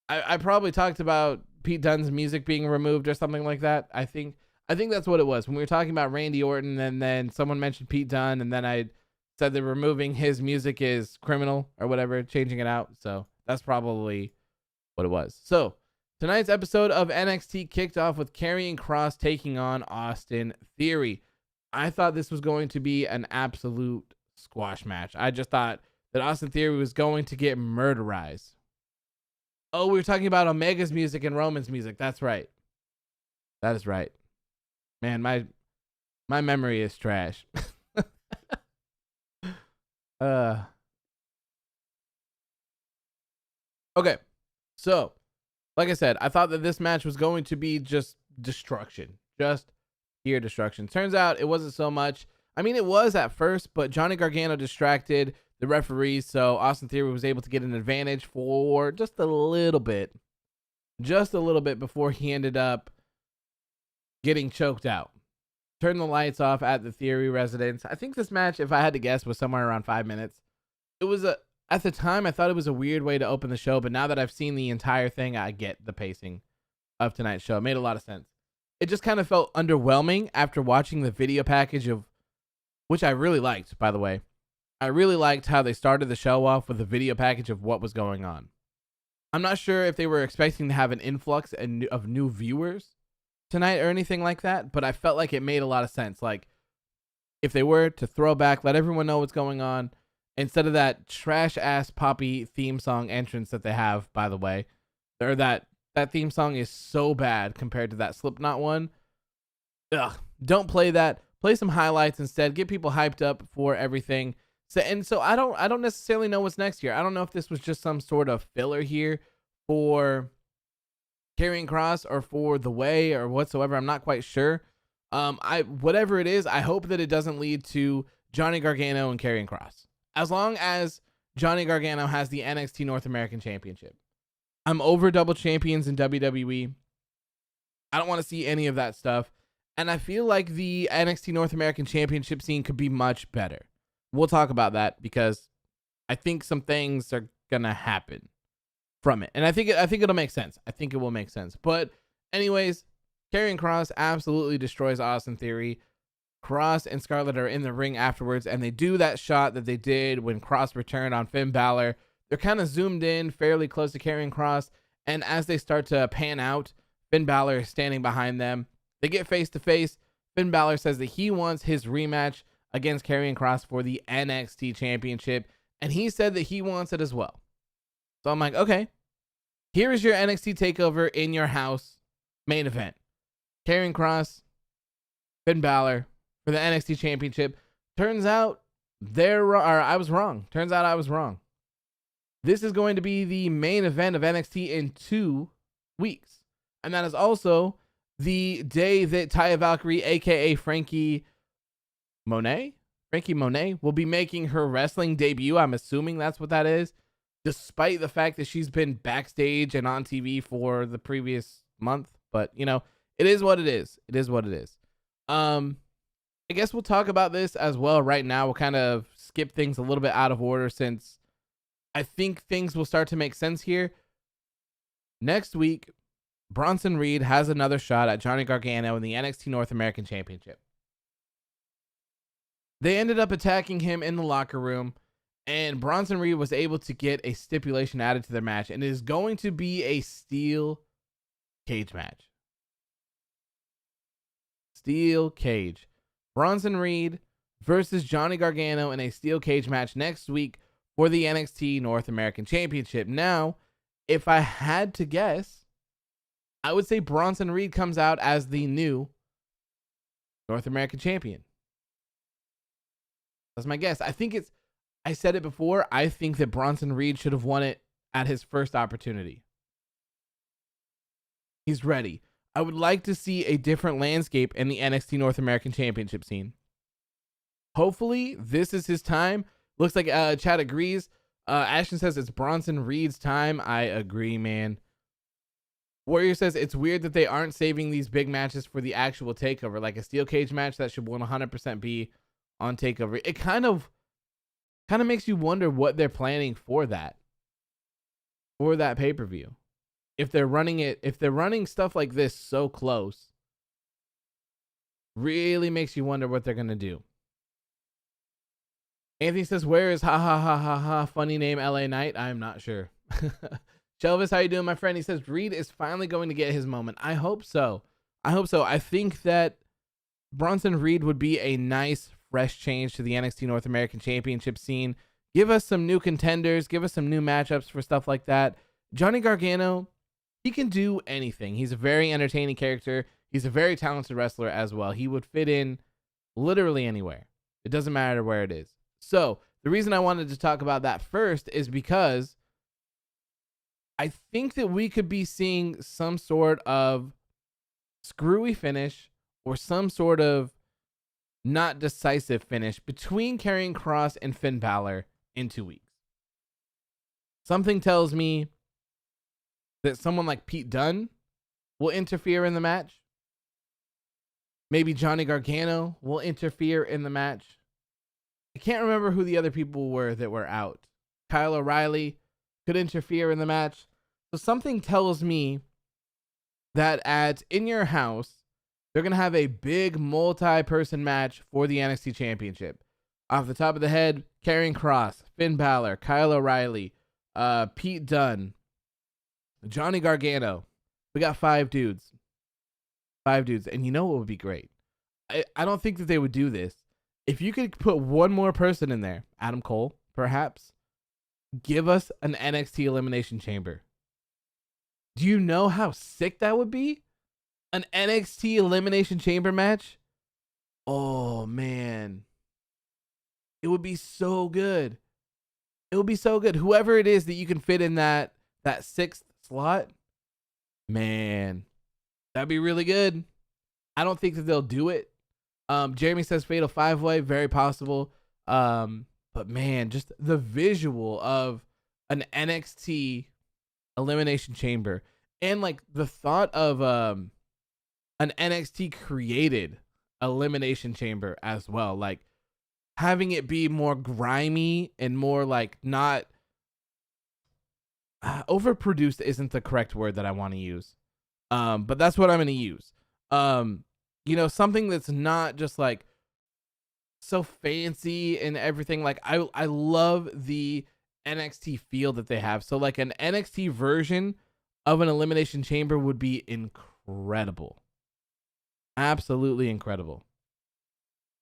I probably talked about Pete Dunne's music being removed or something like that. I think that's what it was. When we were talking about Randy Orton, and then someone mentioned Pete Dunne, and then I said that removing his music is criminal or whatever, changing it out. So that's probably what it was. So tonight's episode of NXT kicked off with Karrion Kross taking on Austin Theory. I thought this was going to be an absolute squash match. I just thought that Austin Theory was going to get murderized. Oh, we were talking about Omega's music and Roman's music. That's right. That is right. Man, my memory is trash. Okay. So, like I said, I thought that this match was going to be just destruction. Just pure destruction. Turns out it wasn't so much. I mean, it was at first, but Johnny Gargano distracted the referees, so Austin Theory was able to get an advantage for just a little bit. Just a little bit before he ended up getting choked out. Turned the lights off at the Theory residence. I think this match, if I had to guess, was somewhere around 5 minutes. It was at the time, I thought it was a weird way to open the show, but now that I've seen the entire thing, I get the pacing of tonight's show. It made a lot of sense. It just kind of felt underwhelming after watching the video package of, which I really liked, by the way. I really liked how they started the show off with a video package of what was going on. I'm not sure if they were expecting to have an influx of new viewers tonight or anything like that, but I felt like it made a lot of sense. Like, if they were to throw back, let everyone know what's going on, instead of that trash-ass Poppy theme song entrance that they have, by the way, or that theme song is so bad compared to that Slipknot one. Ugh, don't play that. Play some highlights instead. Get people hyped up for everything. So I don't necessarily know what's next here. I don't know if this was just some sort of filler here for Karrion Kross or for The Way or whatsoever. I'm not quite sure. Whatever it is, I hope that it doesn't lead to Johnny Gargano and Karrion Kross. As long as Johnny Gargano has the NXT North American Championship. I'm over double champions in WWE. I don't want to see any of that stuff. And I feel like the NXT North American Championship scene could be much better. We'll talk about that because I think some things are going to happen from it. And I think it'll make sense. I think it will make sense. But anyways, Karrion Kross absolutely destroys Austin Theory. Kross and Scarlett are in the ring afterwards, and they do that shot that they did when Kross returned on Finn Balor. They're kind of zoomed in fairly close to Karrion Kross, and as they start to pan out, Finn Balor is standing behind them. They get face to face. Finn Balor says that he wants his rematch against Karrion Kross for the NXT Championship, and he said that he wants it as well. So I'm like, okay, here is your NXT TakeOver in your house main event. Karrion Kross, Finn Balor for the NXT Championship. Turns out I was wrong. This is going to be the main event of NXT in 2 weeks. And that is also the day that Taya Valkyrie, aka Frankie Monet, will be making her wrestling debut. I'm assuming that's what that is, despite the fact that she's been backstage and on TV for the previous month. But, you know, it is what it is. It is what it is. I guess we'll talk about this as well right now. We'll kind of skip things a little bit out of order since I think things will start to make sense here. Next week, Bronson Reed has another shot at Johnny Gargano in the NXT North American Championship. They ended up attacking him in the locker room, and Bronson Reed was able to get a stipulation added to their match, and it is going to be a steel cage match. Steel cage. Bronson Reed versus Johnny Gargano in a steel cage match next week for the NXT North American Championship. Now, if I had to guess, I would say Bronson Reed comes out as the new North American champion. That's my guess. I said it before, I think that Bronson Reed should have won it at his first opportunity. He's ready. I would like to see a different landscape in the NXT North American Championship scene. Hopefully, this is his time. Looks like Chad agrees. Ashton says it's Bronson Reed's time. I agree, man. Warrior says it's weird that they aren't saving these big matches for the actual takeover. Like a steel cage match that should 100% be on takeover. It kind of makes you wonder what they're planning for that pay-per-view. If they're running stuff like this so close, really makes you wonder what they're going to do. Anthony says, where is ha ha ha ha ha funny name LA Knight? I'm not sure. Shelvis, how you doing, my friend? He says Reed is finally going to get his moment. I hope so. I think that Bronson Reed would be a nice fresh change to the NXT North American Championship scene. Give us some new contenders, give us some new matchups for stuff like that. Johnny Gargano, he can do anything. He's a very entertaining character. He's a very talented wrestler as well. He would fit in literally anywhere. It doesn't matter where it is. So the reason I wanted to talk about that first is because I think that we could be seeing some sort of screwy finish or some sort of not decisive finish between Karrion Kross and Finn Balor in 2 weeks. Something tells me that someone like Pete Dunne will interfere in the match. Maybe Johnny Gargano will interfere in the match. I can't remember who the other people were that were out. Kyle O'Reilly could interfere in the match. So something tells me that at In Your House, they're going to have a big multi-person match for the NXT Championship. Off the top of the head, Karrion Kross, Finn Balor, Kyle O'Reilly, Pete Dunne, Johnny Gargano. We got 5 dudes. 5 dudes. And you know what would be great? I don't think that they would do this. If you could put one more person in there, Adam Cole, perhaps, give us an NXT Elimination Chamber. Do you know how sick that would be? An NXT Elimination Chamber match? Oh, man. It would be so good. It would be so good. Whoever it is that you can fit in that 6th slot, man, that'd be really good. I don't think that they'll do it. Jeremy says Fatal 5-Way, very possible. But man, just the visual of an NXT Elimination Chamber and like the thought of an NXT created Elimination Chamber as well, like having it be more grimy and more like not overproduced isn't the correct word that I want to use. But that's what I'm going to use. You know, something that's not just like so fancy and everything. Like I love the NXT feel that they have. So like an NXT version of an Elimination Chamber would be incredible. Absolutely incredible.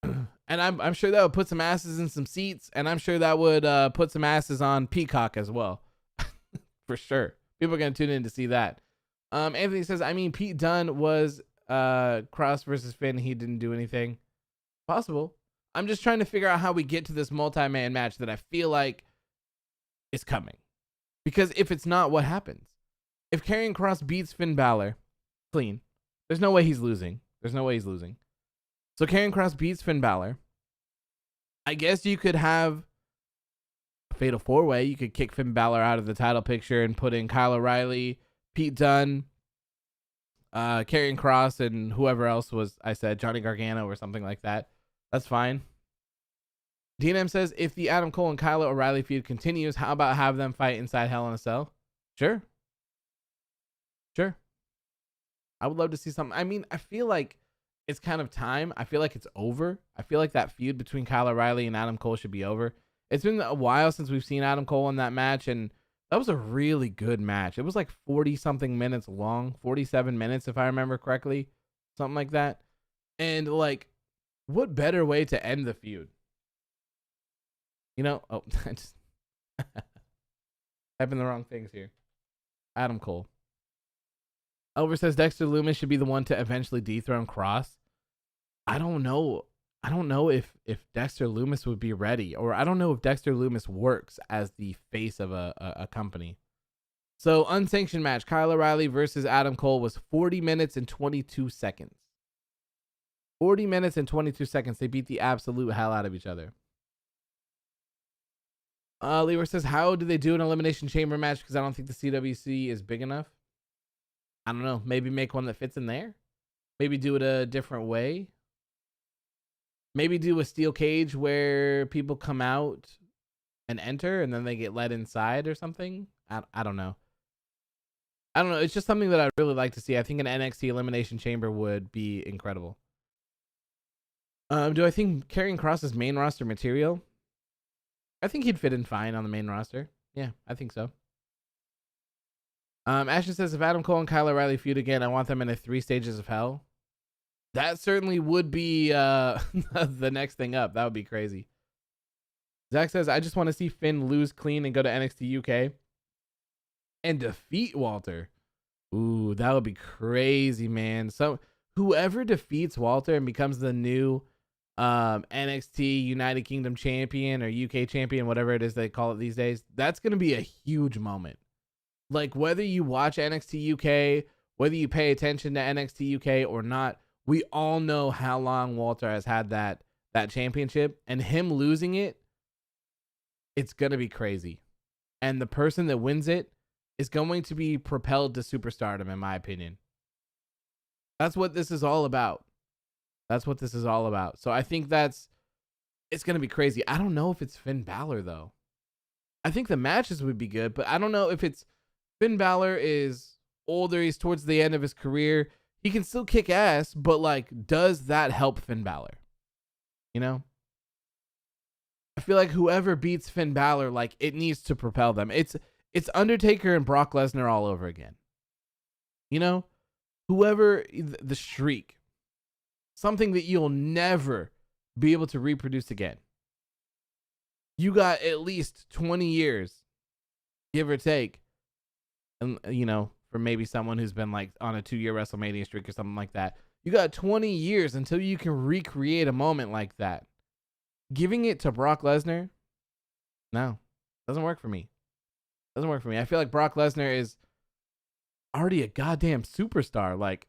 And I'm sure that would put some asses in some seats, and I'm sure that would put some asses on Peacock as well. For sure. People are going to tune in to see that. Anthony says, I mean, Pete Dunne was Kross versus Finn. He didn't do anything. Possible. I'm just trying to figure out how we get to this multi-man match that I feel like is coming. Because if it's not, what happens? If Karrion Kross beats Finn Balor clean, there's no way he's losing. There's no way he's losing. So Karrion Kross beats Finn Balor. I guess you could have a fatal 4-way. You could kick Finn Balor out of the title picture and put in Kyle O'Reilly, Pete Dunne, Karrion Kross, and whoever else was, I said, Johnny Gargano or something like that. That's fine. DNM says, if the Adam Cole and Kyle O'Reilly feud continues, how about have them fight inside Hell in a Cell? Sure. I would love to see something. I mean, I feel like it's kind of time. I feel like it's over. I feel like that feud between Kyle O'Reilly and Adam Cole should be over. It's been a while since we've seen Adam Cole in that match, and that was a really good match. It was like 40-something minutes long, 47 minutes if I remember correctly, something like that. And like, what better way to end the feud? You know, oh, I just typing the wrong things here. Adam Cole. Elver says Dexter Lumis should be the one to eventually dethrone Kross. I don't know. I don't know if Dexter Lumis would be ready, or I don't know if Dexter Lumis works as the face of a company. So, unsanctioned match, Kyle O'Reilly versus Adam Cole was 40 minutes and 22 seconds. 40 minutes and 22 seconds. They beat the absolute hell out of each other. Leroy says, how do they do an Elimination Chamber match? Because I don't think the CWC is big enough. I don't know. Maybe make one that fits in there. Maybe do it a different way. Maybe do a steel cage where people come out and enter and then they get let inside or something. I don't know. I don't know. It's just something that I'd really like to see. I think an NXT Elimination Chamber would be incredible. Do I think Karrion Kross is main roster material? I think he'd fit in fine on the main roster. Yeah, I think so. Ashton says, if Adam Cole and Kyle O'Reilly feud again, I want them in a 3 stages of hell. That certainly would be the next thing up. That would be crazy. Zach says, I just want to see Finn lose clean and go to NXT UK and defeat Walter. Ooh, that would be crazy, man. So whoever defeats Walter and becomes the new NXT United Kingdom champion or UK champion, whatever it is they call it these days, that's going to be a huge moment. Like, whether you watch NXT UK, whether you pay attention to NXT UK or not, we all know how long Walter has had that championship, and him losing it, it's going to be crazy. And the person that wins it is going to be propelled to superstardom, in my opinion. That's what this is all about. That's what this is all about. So I think it's going to be crazy. I don't know if it's Finn Balor, though. I think the matches would be good, but I don't know if it's Finn Balor is older. He's towards the end of his career. He can still kick ass, but like, does that help Finn Balor? You know? I feel like whoever beats Finn Balor, like, it needs to propel them. It's Undertaker and Brock Lesnar all over again. You know? Whoever, the streak. Something that you'll never be able to reproduce again. You got at least 20 years, give or take. And, you know, for maybe someone who's been like on a 2-year WrestleMania streak or something like that. You got 20 years until you can recreate a moment like that. Giving it to Brock Lesnar, no, doesn't work for me. Doesn't work for me. I feel like Brock Lesnar is already a goddamn superstar. Like,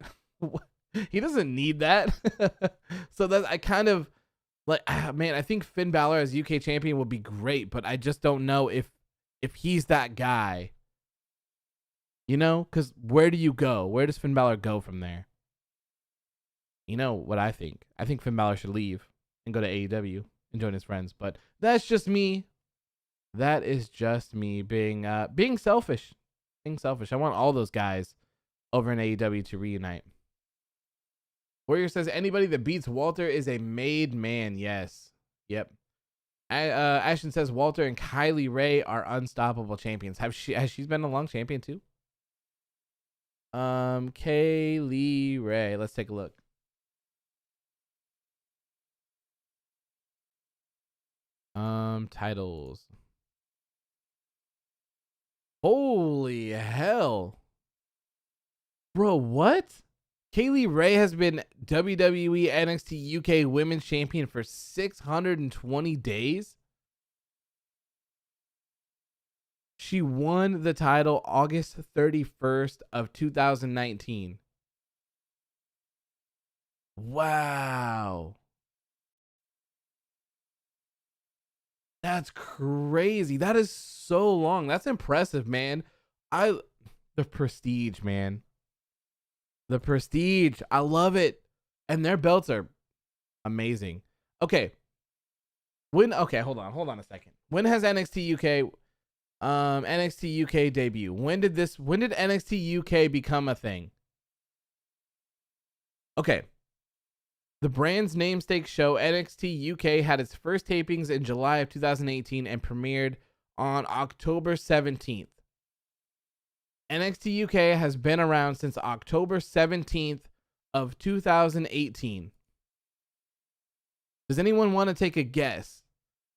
he doesn't need that. So that I kind of like, man, I think Finn Balor as UK champion would be great, but I just don't know if he's that guy. You know, because where do you go? Where does Finn Balor go from there? You know what I think? I think Finn Balor should leave and go to AEW and join his friends. But that's just me. That is just me being selfish. Being selfish. I want all those guys over in AEW to reunite. Warrior says anybody that beats Walter is a made man. Yes. Yep. Ashton says Walter and Kylie Ray are unstoppable champions. Has she been a long champion too? Kaylee Ray. Let's take a look. Titles. Holy hell. Bro, what? Kaylee Ray has been WWE NXT UK Women's Champion for 620 days? She won the title August 31st of 2019. Wow. That's crazy. That is so long. That's impressive, man. The prestige, man. The prestige. I love it. And their belts are amazing. Okay. Hold on a second. When has NXT UK NXT UK debut? When did NXT UK become a thing? Okay. The brand's namesake show, NXT UK, had its first tapings in July of 2018 and premiered on October 17th. NXT UK has been around since October 17th of 2018. Does anyone want to take a guess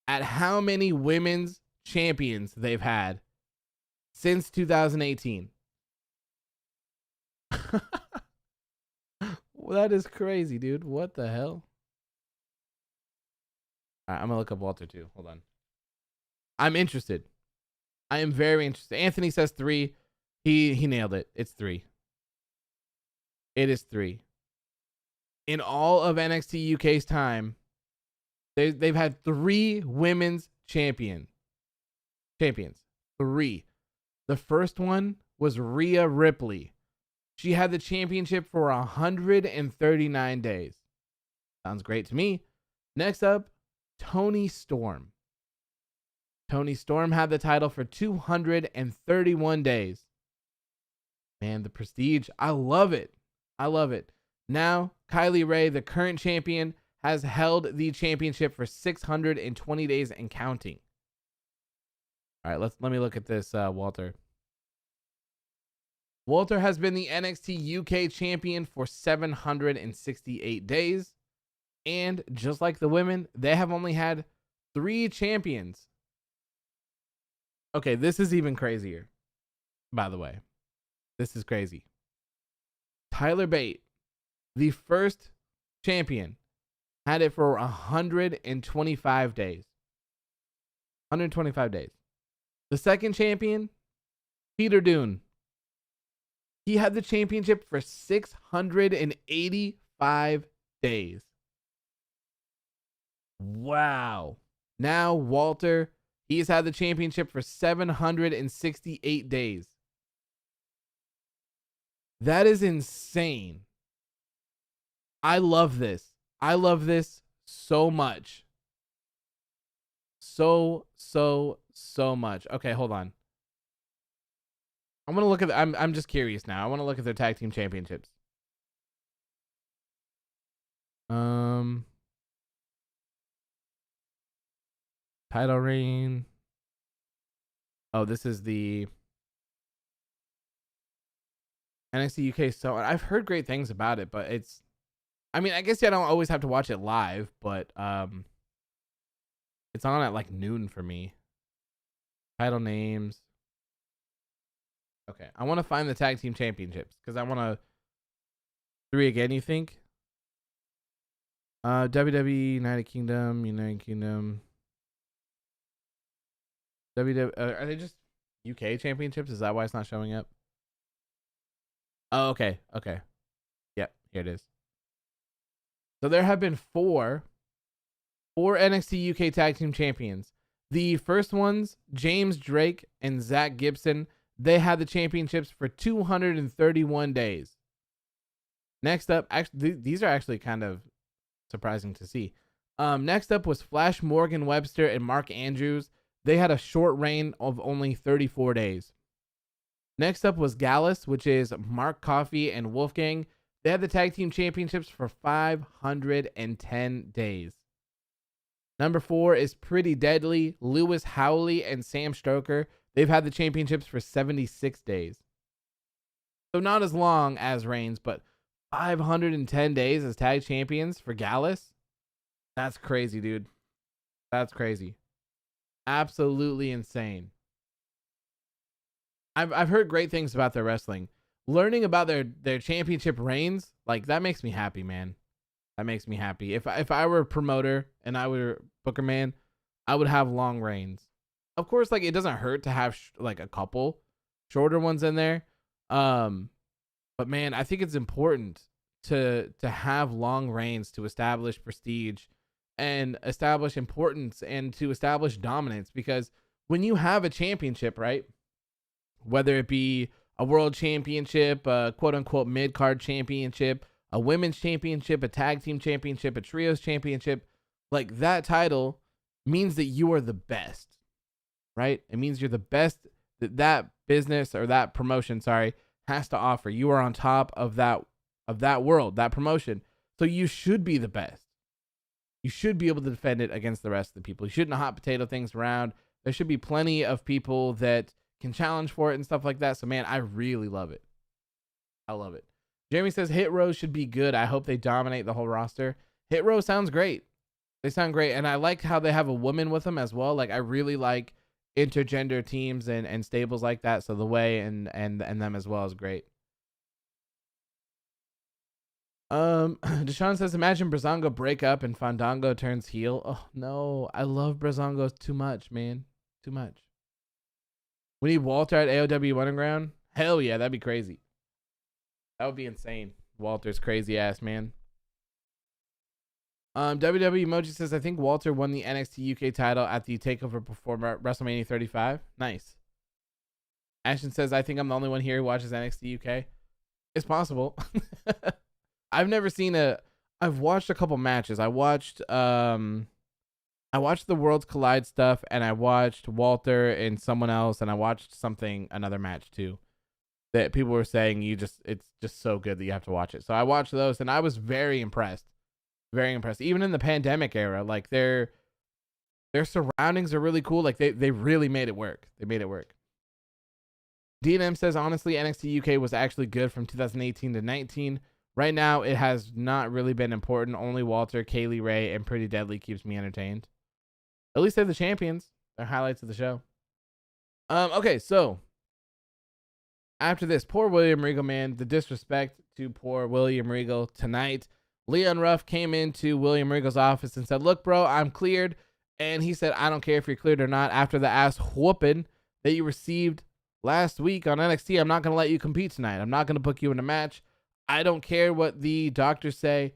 at how many women's champions they've had since 2018? Well, that is crazy, dude. What the hell? All right, I'm going to look up Walter too. Hold on. I'm interested. I am very interested. Anthony says 3. He nailed it. It's 3. It is 3. In all of NXT UK's time, they've had 3 women's champions. 3. The first one was Rhea Ripley. She had the championship for 139 days. Sounds great to me. Next up, Toni Storm. Toni Storm had the title for 231 days. Man, the prestige. I love it. I love it. Now, Kylie Rae, the current champion, has held the championship for 620 days and counting. All right, let me look at this, Walter. Walter has been the NXT UK champion for 768 days. And just like the women, they have only had 3 champions. Okay, this is even crazier, by the way. This is crazy. Tyler Bate, the first champion, had it for 125 days. 125 days. The second champion, Peter Dunne. He had the championship for 685 days. Wow. Now Walter, he's had the championship for 768 days. That is insane. I love this. I love this so much. So much. Okay, hold on. I'm going to look at I'm just curious now. I want to look at their tag team championships. Title reign. Oh, this is the NXT UK. So I've heard great things about it, but it's, I mean, I guess I don't always have to watch it live, but it's on at like noon for me. Title names. Okay, I want to find the tag team championships because I want to 3 again. You think? WWE United Kingdom. WWE. Are they just UK championships? Is that why it's not showing up? Oh, okay. Yep, here it is. So there have been four NXT UK tag team champions. The first ones, James Drake and Zach Gibson, they had the championships for 231 days. Next up, actually, these are actually kind of surprising to see. Next up was Flash Morgan Webster and Mark Andrews. They had a short reign of only 34 days. Next up was Gallus, which is Mark Coffey and Wolfgang. They had the tag team championships for 510 days. Number 4 is Pretty Deadly, Lewis Howley and Sam Stoker. They've had the championships for 76 days. So not as long as Reigns, but 510 days as tag champions for Gallus. That's crazy, dude. That's crazy. Absolutely insane. I've heard great things about their wrestling. Learning about their championship reigns, like, that makes me happy, man. That makes me happy. If I were a promoter and I were Booker Man, I would have long reigns. Of course, like, it doesn't hurt to have like a couple shorter ones in there. But man, I think it's important to have long reigns to establish prestige and establish importance and to establish dominance, because when you have a championship, right? Whether it be a world championship, a quote unquote mid card championship, a women's championship, a tag team championship, a trios championship, like that title means that you are the best, right? It means you're the best that that business or that promotion, sorry, has to offer. You are on top of that world, that promotion. So you should be the best. You should be able to defend it against the rest of the people. You shouldn't hot potato things around. There should be plenty of people that can challenge for it and stuff like that. So man, I really love it. I love it. Jeremy says Hit Row should be good. I hope they dominate the whole roster. Hit Row sounds great. They sound great. And I like how they have a woman with them as well. Like, I really like intergender teams and stables like that. So the way and them as well is great. Deshaun says, imagine Breezango break up and Fandango turns heel. Oh no, I love Breezango too much, man. Too much. We need Walter at AOW Underground. Hell yeah, that'd be crazy. That would be insane. Walter's crazy ass, man. WWE Emoji says, I think Walter won the NXT UK title at the TakeOver before WrestleMania 35. Nice. Ashton says, I think I'm the only one here who watches NXT UK. It's possible. I've watched a couple matches. I watched the Worlds Collide stuff, and I watched Walter and someone else, and I watched another match too, that people were saying it's just so good that you have to watch it. So I watched those, and I was very impressed. Very impressed. Even in the pandemic era, like their surroundings are really cool. Like they really made it work. They made it work. D&M says, honestly, NXT UK was actually good from 2018 to 19. Right now, it has not really been important. Only Walter, Kaylee Ray, and Pretty Deadly keeps me entertained. At least they're the champions. They're highlights of the show. Okay, so after this, poor William Regal, man. The disrespect to poor William Regal tonight. Leon Ruff came into William Regal's office and said, look, bro, I'm cleared. And he said, I don't care if you're cleared or not. After the ass whooping that you received last week on NXT, I'm not going to let you compete tonight. I'm not going to book you in a match. I don't care what the doctors say.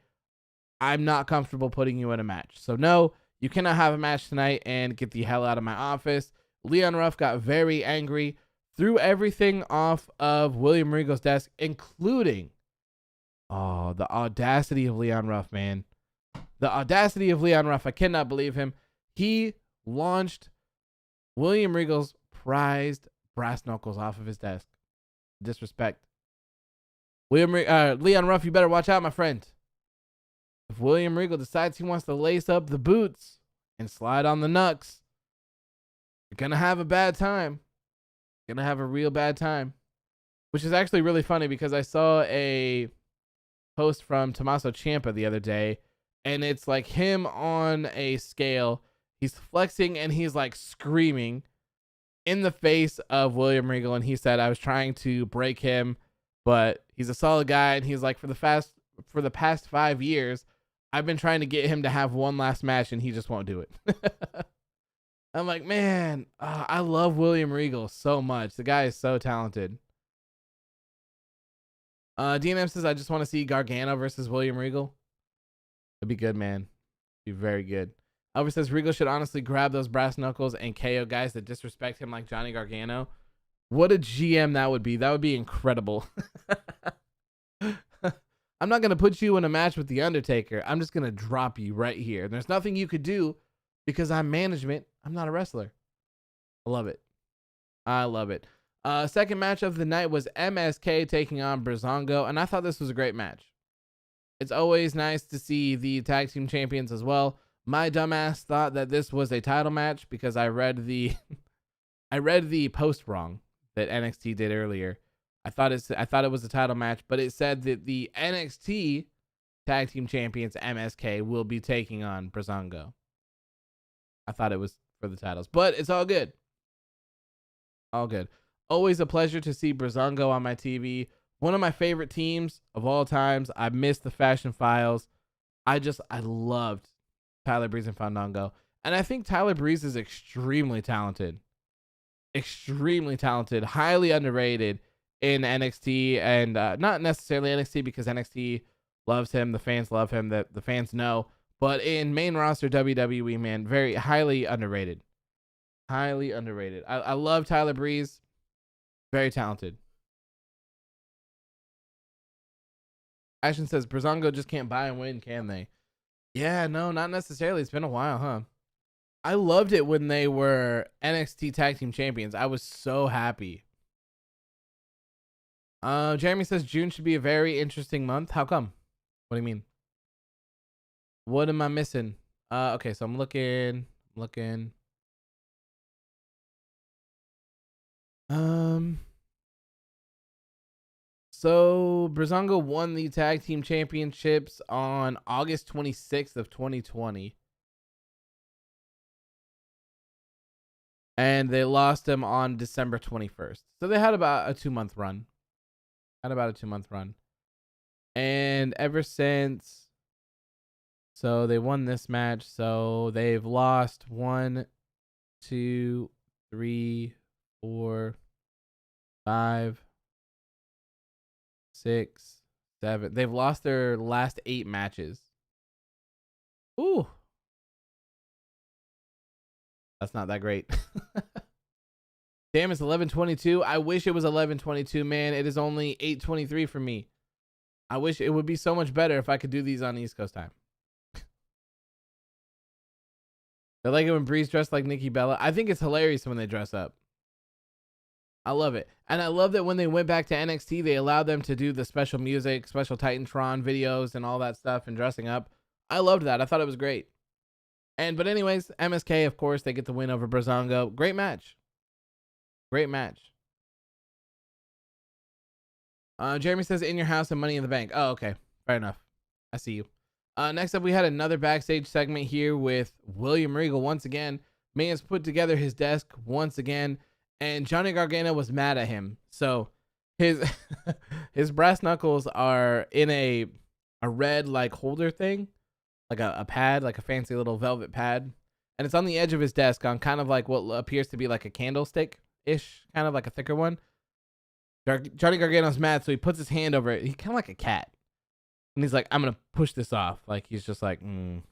I'm not comfortable putting you in a match. So no, you cannot have a match tonight, and get the hell out of my office. Leon Ruff got very angry, threw everything off of William Regal's desk, including, the audacity of Leon Ruff, man. The audacity of Leon Ruff. I cannot believe him. He launched William Regal's prized brass knuckles off of his desk. Disrespect. Leon Ruff, you better watch out, my friend. If William Regal decides he wants to lace up the boots and slide on the knucks, you're going to have a bad time. You're going to have a real bad time. Which is actually really funny, because I saw a post from Tommaso Ciampa the other day, and it's like him on a scale. He's flexing and he's like screaming in the face of William Regal, and he said, I was trying to break him, but he's a solid guy. And he's like, for the past 5 years, I've been trying to get him to have one last match, and he just won't do it. I'm like, man, I love William Regal so much. The guy is so talented. DNM says, I just want to see Gargano versus William Regal. It'd be good, man. It'd be very good. Albert says, Regal should honestly grab those brass knuckles and KO guys that disrespect him like Johnny Gargano. What a GM that would be. That would be incredible. I'm not going to put you in a match with The Undertaker. I'm just going to drop you right here. There's nothing you could do because I'm management. I'm not a wrestler. I love it. I love it. Second match of the night was MSK taking on Breezango, and I thought this was a great match. It's always nice to see the tag team champions as well. My dumbass thought that this was a title match because I read the post wrong that NXT did earlier. I thought it was a title match, but it said that the NXT tag team champions MSK will be taking on Breezango. I thought it was for the titles, but it's all good. All good. Always a pleasure to see Breezango on my TV. One of my favorite teams of all times. I missed the Fashion Files. I loved Tyler Breeze and Fandango. And I think Tyler Breeze is extremely talented. extremely talented, highly underrated in NXT, and not necessarily NXT because NXT loves him, the fans love him, the fans know, but in main roster WWE, man, very highly underrated. Highly underrated. I love Tyler Breeze. Very talented. Ashton says, Breezango just can't buy and win, can they? Yeah, no, not necessarily. It's been a while, huh? I loved it when they were NXT Tag Team Champions. I was so happy. Jeremy says June should be a very interesting month. How come? What do you mean? What am I missing? Okay, so I'm looking. So Breezango won the tag team championships on August 26th of 2020. And they lost them on December 21st. So they had about a 2-month run. And ever since, so they won this match. So they've lost 1, 2, 3, 4, 5, 6, 7. They've lost their last 8 matches. Ooh. That's not that great. Damn, it's 11:22. I wish it was 11:22, man. It is only 8:23 for me. I wish it would be so much better if I could do these on East Coast time. I like it when Breeze dressed like Nikki Bella. I think it's hilarious when they dress up. I love it. And I love that when they went back to NXT, they allowed them to do the special music, special Titantron videos and all that stuff and dressing up. I loved that. I thought it was great. But anyways, MSK, of course, they get the win over Breezango. Great match. Great match. Jeremy says in your house and Money in the Bank. Oh, okay. Fair enough. I see you. Next up, we had another backstage segment here with William Regal once again. Man's put together his desk once again, and Johnny Gargano was mad at him. So his his brass knuckles are in a red like holder thing, like a pad, like a fancy little velvet pad, and it's on the edge of his desk on kind of like what appears to be like a candlestick ish, kind of like a thicker one. Johnny Gargano's mad, so he puts his hand over it. He's kind of like a cat. And he's like, I'm going to push this off. Like, he's just like, I'm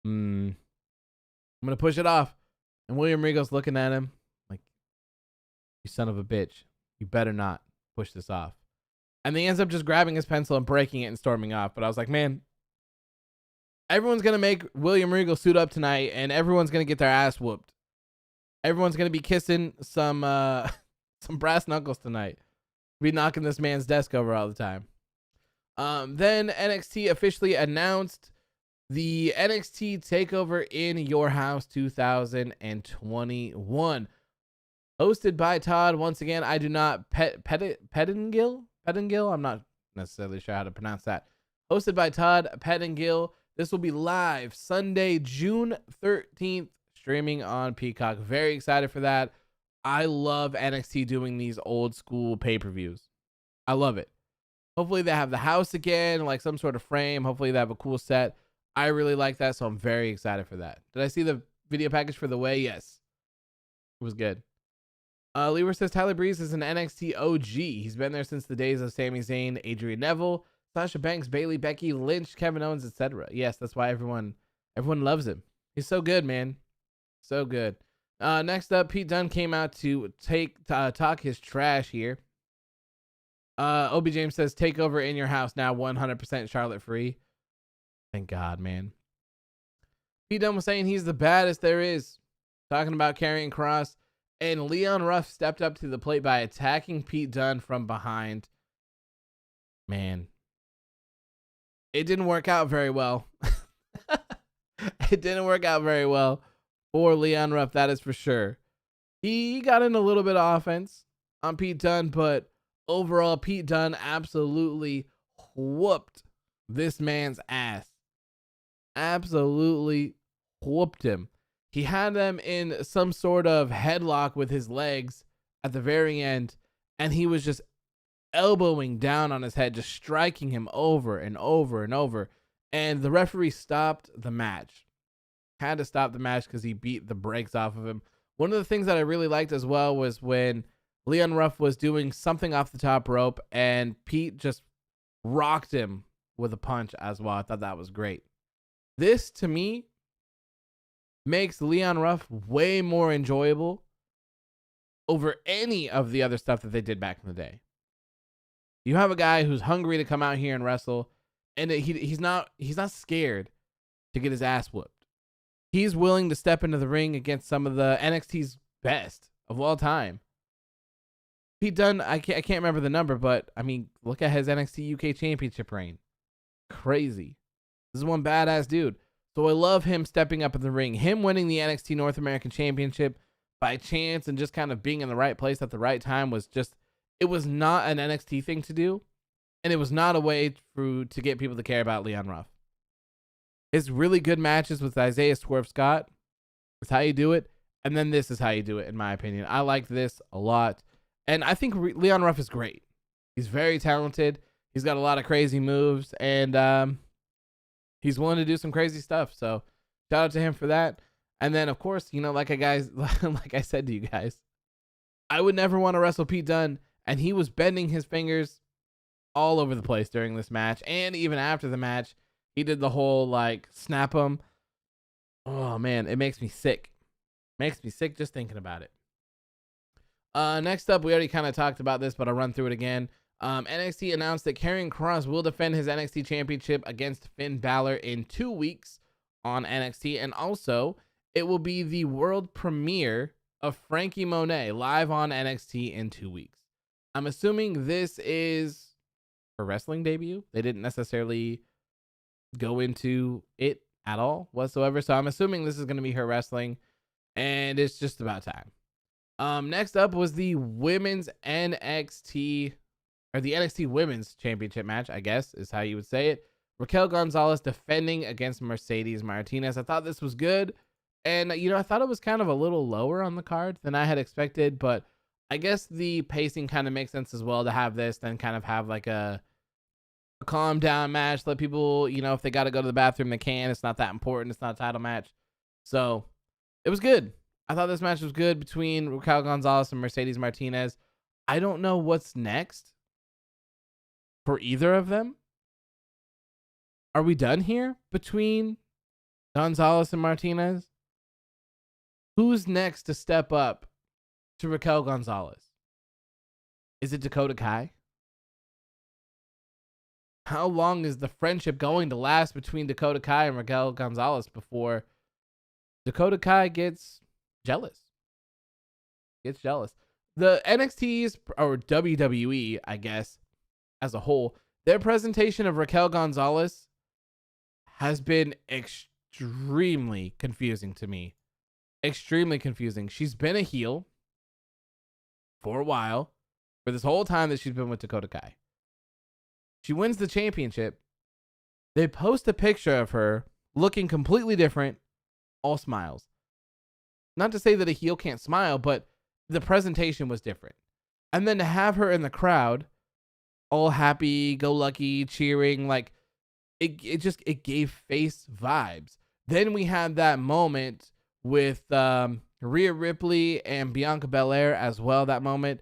going to push it off. And William Regal's looking at him like, you son of a bitch. You better not push this off. And he ends up just grabbing his pencil and breaking it and storming off. But I was like, man, everyone's going to make William Regal suit up tonight, and everyone's going to get their ass whooped. Everyone's going to be kissing some brass knuckles tonight. Be knocking this man's desk over all the time. Then NXT officially announced the NXT TakeOver in Your House 2021. Hosted by Todd. Once again, I do not Pettingill. I'm not necessarily sure how to pronounce that. Hosted by Todd Pettingill. This will be live Sunday, June 13th, streaming on Peacock. Very excited for that. I love NXT doing these old school pay-per-views. I love it. Hopefully they have the house again, like some sort of frame. Hopefully they have a cool set. I really like that, so I'm very excited for that. Did I see the video package for the way? Yes. It was good. Lewer says Tyler Breeze is an NXT OG. He's been there since the days of Sami Zayn, Adrian Neville, Sasha Banks, Bayley, Becky Lynch, Kevin Owens, etc. Yes, that's why everyone loves him. He's so good, man. So good. Next up, Pete Dunne came out to talk his trash here. Obi James says, take over in your house now, 100% Charlotte free. Thank God, man. Pete Dunne was saying he's the baddest there is. Talking about Karrion Kross. And Leon Ruff stepped up to the plate by attacking Pete Dunne from behind. Man. It didn't work out very well. It didn't work out very well for Leon Ruff, that is for sure. He got in a little bit of offense on Pete Dunne, but overall, Pete Dunne absolutely whooped this man's ass. Absolutely whooped him. He had them in some sort of headlock with his legs at the very end, and he was just elbowing down on his head, just striking him over and over and over. And the referee stopped the match. Had to stop the match because he beat the brakes off of him. One of the things that I really liked as well was when Leon Ruff was doing something off the top rope and Pete just rocked him with a punch as well. I thought that was great. This, to me, makes Leon Ruff way more enjoyable over any of the other stuff that they did back in the day. You have a guy who's hungry to come out here and wrestle, and he's not scared to get his ass whooped. He's willing to step into the ring against some of the NXT's best of all time. Pete Dunne, I can't remember the number, but I mean, look at his NXT UK Championship reign. Crazy. This is one badass dude. So I love him stepping up in the ring. Him winning the NXT North American Championship by chance and just kind of being in the right place at the right time was just, it was not an NXT thing to do. And it was not a way to get people to care about Leon Ruff. His really good matches with Isaiah Swerve Scott is how you do it. And then this is how you do it, in my opinion. I liked this a lot. And I think Leon Ruff is great. He's very talented. He's got a lot of crazy moves. And he's willing to do some crazy stuff. So shout out to him for that. And then, of course, you know, like I said to you guys, I would never want to wrestle Pete Dunne. And he was bending his fingers all over the place during this match. And even after the match, he did the whole, like, snap him. Oh, man, it makes me sick. Makes me sick just thinking about it. Next up, we already kind of talked about this, but I'll run through it again. NXT announced that Karrion Kross will defend his NXT Championship against Finn Balor in 2 weeks on NXT. And also, it will be the world premiere of Frankie Monet live on NXT in 2 weeks. I'm assuming this is her wrestling debut. They didn't necessarily go into it at all whatsoever. So I'm assuming this is going to be her wrestling, and it's just about time. Next up was the women's NXT, or the NXT Women's Championship match, I guess is how you would say it. Raquel Gonzalez defending against Mercedes Martinez. I thought this was good. And, you know, I thought it was kind of a little lower on the card than I had expected, but I guess the pacing kind of makes sense as well to have this, then kind of have like a calm down match. Let people, you know, if they got to go to the bathroom, they can. It's not that important. It's not a title match. So it was good. I thought this match was good between Raquel Gonzalez and Mercedes Martinez. I don't know what's next for either of them. Are we done here between Gonzalez and Martinez? Who's next to step up to Raquel Gonzalez? Is it Dakota Kai? How long is the friendship going to last between Dakota Kai and Raquel Gonzalez before Dakota Kai gets jealous? The NXT's, or WWE, I guess, as a whole, their presentation of Raquel Gonzalez has been extremely confusing to me. Extremely confusing. She's been a heel for a while, for this whole time that she's been with Dakota Kai. She wins the championship. They post a picture of her looking completely different, all smiles. Not to say that a heel can't smile, but the presentation was different. And then to have her in the crowd, all happy, go lucky, cheering, like it gave face vibes. Then we had that moment with Rhea Ripley and Bianca Belair as well. That moment,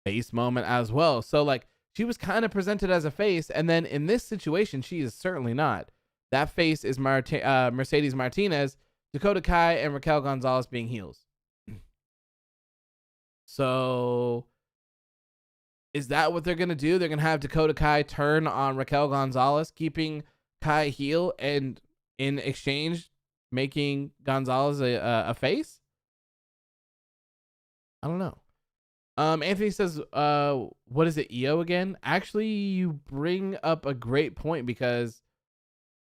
face moment as well. So like she was kind of presented as a face, and then in this situation, she is certainly not. That face is Mercedes Martinez, Dakota Kai, and Raquel Gonzalez being heels. So is that what they're going to do? They're going to have Dakota Kai turn on Raquel Gonzalez, keeping Kai heel, and in exchange, making Gonzalez a face? I don't know. Anthony says, what is it, EO again? Actually, you bring up a great point, because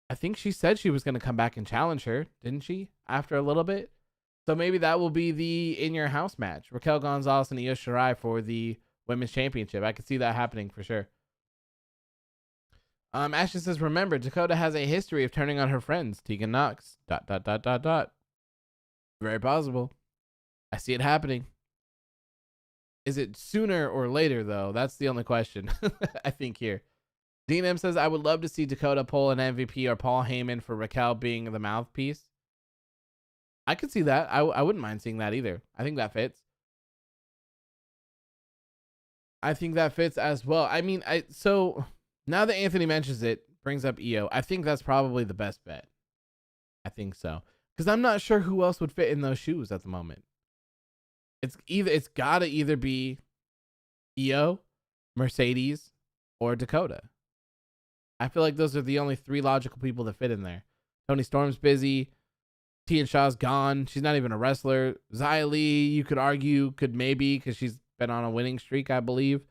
I think she said she was going to come back and challenge her, didn't she? After a little bit. So maybe that will be the in your house match. Raquel Gonzalez and Io Shirai for the women's championship. I could see that happening for sure. Ashton says, remember, Dakota has a history of turning on her friends. Tegan Knox. ... Very possible. I see it happening. Is it sooner or later, though? That's the only question, I think, here. Dean M says, I would love to see Dakota pull an MVP or Paul Heyman for Raquel being the mouthpiece. I could see that. I wouldn't mind seeing that either. I think that fits. I think that fits as well. I mean, so now that Anthony mentions it, brings up Io, I think that's probably the best bet. I think so. Because I'm not sure who else would fit in those shoes at the moment. It's gotta either be Io, Mercedes, or Dakota. I feel like those are the only three logical people that fit in there. Toni Storm's busy. Tian Shaw's gone. She's not even a wrestler. Xia Li, you could argue, could maybe, because she's been on a winning streak, I believe.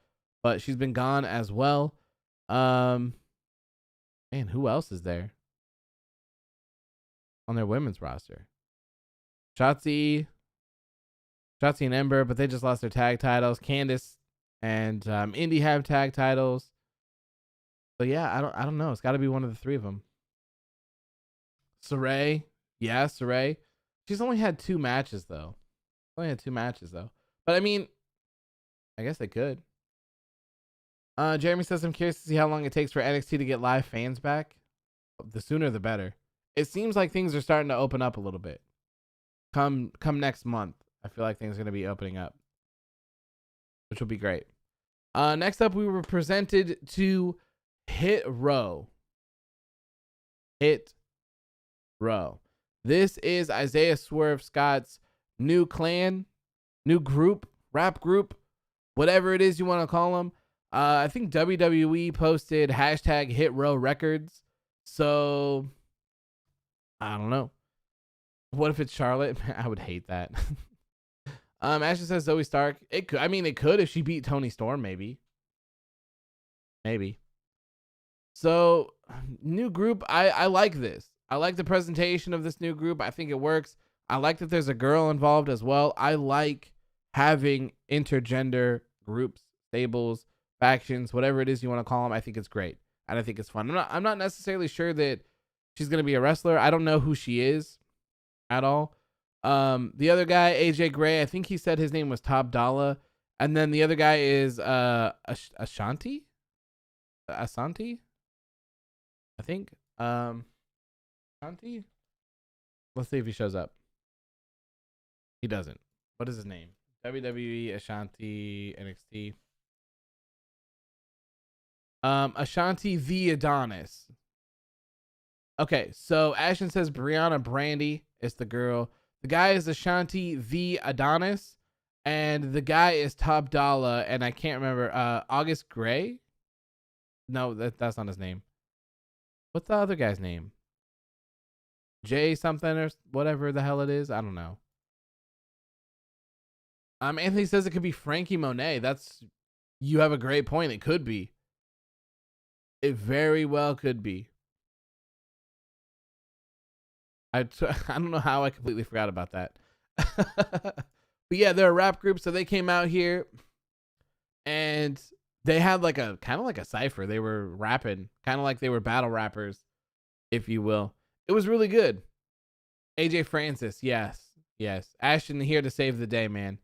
But she's been gone as well. Man, who else is there on their women's roster? Shotzi and Ember, but they just lost their tag titles. Candice and Indy have tag titles. But yeah, I don't know. It's got to be one of the three of them. Saray, yeah, Saray. She's only had 2 matches though. But I mean, I guess they could. Jeremy says, I'm curious to see how long it takes for NXT to get live fans back. The sooner the better. It seems like things are starting to open up a little bit. Come next month, I feel like things are going to be opening up, which will be great. Next up, we were presented to Hit Row. This is Isaiah Swerve Scott's new clan, new group, rap group, whatever it is you want to call them. I think WWE posted hashtag Hit Row Records. So I don't know. What if it's Charlotte? I would hate that. Ashley says Zoe Stark. It could. I mean, it could if she beat Toni Storm, maybe. So, new group. I like this. I like the presentation of this new group. I think it works. I like that there's a girl involved as well. I like having intergender groups, stables, factions, whatever it is you want to call them. I think it's great. And I think it's fun. I'm not necessarily sure that she's going to be a wrestler. I don't know who she is at all. The other guy, AJ Gray, I think he said his name was Top Dollar. And then the other guy is Ashanti, I think. Ashanti? Let's see if he shows up. He doesn't. What is his name? WWE Ashanti NXT. Ashanti the Adonis. Okay, so Ashton says Brianna Brandy is the girl. The guy is Ashanti the Adonis, and the guy is Top Dollar, and I can't remember. August Gray? No, that's not his name. What's the other guy's name? Jay something or whatever the hell it is. I don't know. Anthony says it could be Frankie Monet. You have a great point. It could be. It very well could be. I don't know how I completely forgot about that. But yeah, they're a rap group, so they came out here and they had like a kind of like a cipher. They were rapping, kind of like they were battle rappers, if you will. It was really good. AJ Francis, yes. Ashton here to save the day, man.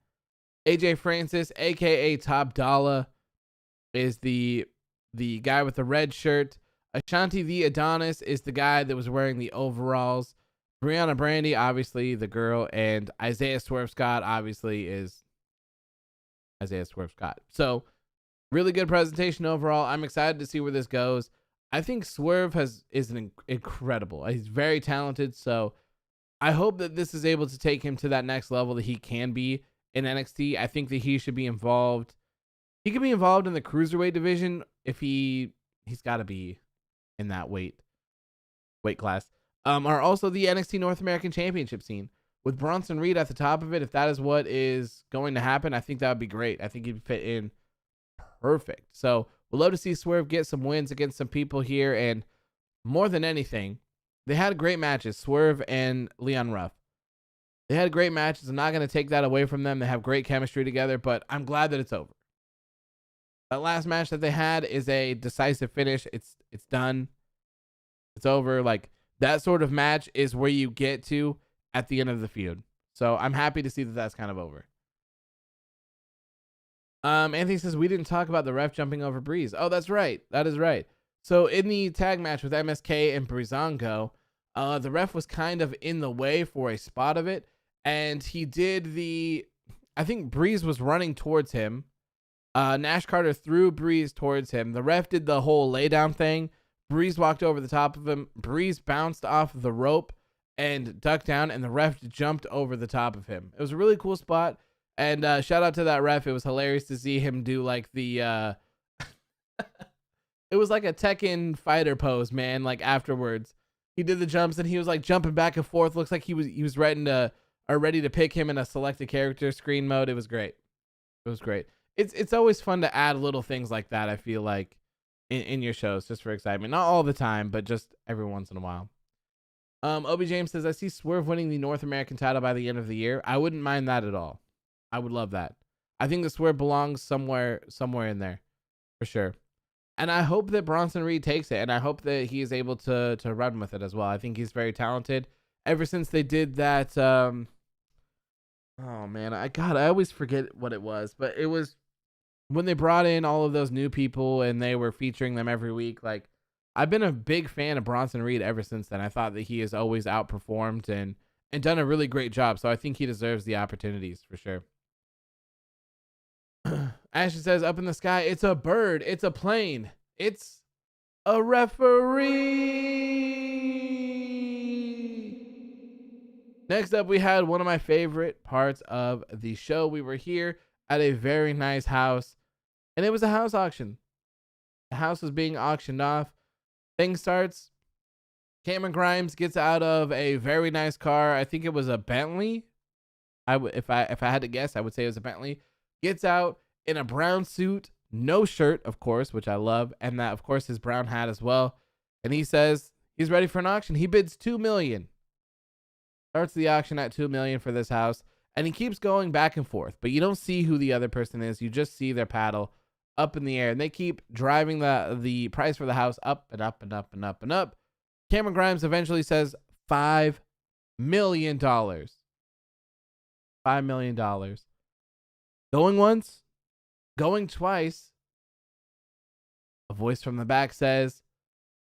AJ Francis, aka Top Dollar, is the guy with the red shirt. Ashanti the Adonis is the guy that was wearing the overalls. Brianna Brandy, obviously the girl, and Isaiah Swerve Scott obviously is Isaiah Swerve Scott. So really good presentation overall. I'm excited to see where this goes. I think Swerve is incredible. He's very talented. So I hope that this is able to take him to that next level that he can be in NXT. I think that he should be involved. He could be involved in the Cruiserweight division if he's got to be in that weight class. Are also the NXT North American Championship scene with Bronson Reed at the top of it. If that is what is going to happen, I think that would be great. I think he'd fit in perfect. So we'd love to see Swerve get some wins against some people here. And more than anything, they had great matches, Swerve and Leon Ruff. They had great matches. I'm not going to take that away from them. They have great chemistry together, but I'm glad that it's over. That last match that they had is a decisive finish. It's done. It's over. Like, that sort of match is where you get to at the end of the feud. So I'm happy to see that that's kind of over. Anthony says, we didn't talk about the ref jumping over Breeze. Oh, that's right. That is right. So in the tag match with MSK and Breezango, The ref was kind of in the way for a spot of it, and he did I think Breeze was running towards him. Nash Carter threw Breeze towards him. The ref did the whole lay down thing. Breeze walked over the top of him. Breeze bounced off the rope and ducked down, and the ref jumped over the top of him. It was a really cool spot, and shout out to that ref. It was hilarious to see him do like the it was like a Tekken fighter pose, man. Like afterwards, he did the jumps and he was like jumping back and forth. Looks like he was ready to pick him in a selected character screen mode. It was great. It was great. It's always fun to add little things like that, I feel like, in your shows, just for excitement. Not all the time, but just every once in a while. Obi James says, I see Swerve winning the North American title by the end of the year. I wouldn't mind that at all. I would love that. I think the Swerve belongs somewhere in there, for sure. And I hope that Bronson Reed takes it, and I hope that he is able to run with it as well. I think he's very talented. Ever since they did that, oh man, I always forget what it was, but it was when they brought in all of those new people and they were featuring them every week. Like, I've been a big fan of Bronson Reed ever since then. I thought that he has always outperformed and done a really great job. So I think he deserves the opportunities for sure. Ashton says, up in the sky, it's a bird, it's a plane, it's a referee. Next up, we had one of my favorite parts of the show. We were here at a very nice house, and it was a house auction. The house was being auctioned off. Thing starts. Cameron Grimes gets out of a very nice car. I think it was a Bentley. If I had to guess, I would say it was a Bentley. Gets out in a brown suit, no shirt, of course, which I love, and that, of course, his brown hat as well. And he says he's ready for an auction. He bids $2 million. Starts the auction at $2 million for this house, and he keeps going back and forth. But you don't see who the other person is. You just see their paddle up in the air, and they keep driving the price for the house up and up and up and up and up. Cameron Grimes eventually says $5 million. $5 million. Going once, going twice. A voice from the back says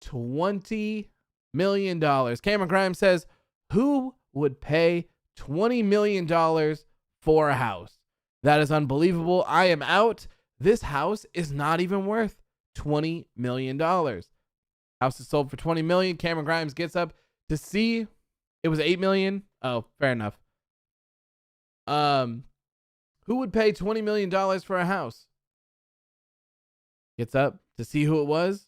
$20 million. Cameron Grimes says, who would pay $20 million for a house? That is unbelievable. I am out. This house is not even worth $20 million. House is sold for $20 million. Cameron Grimes gets up to see it was $8 million. Oh, fair enough. Who would pay $20 million for a house? Gets up to see who it was.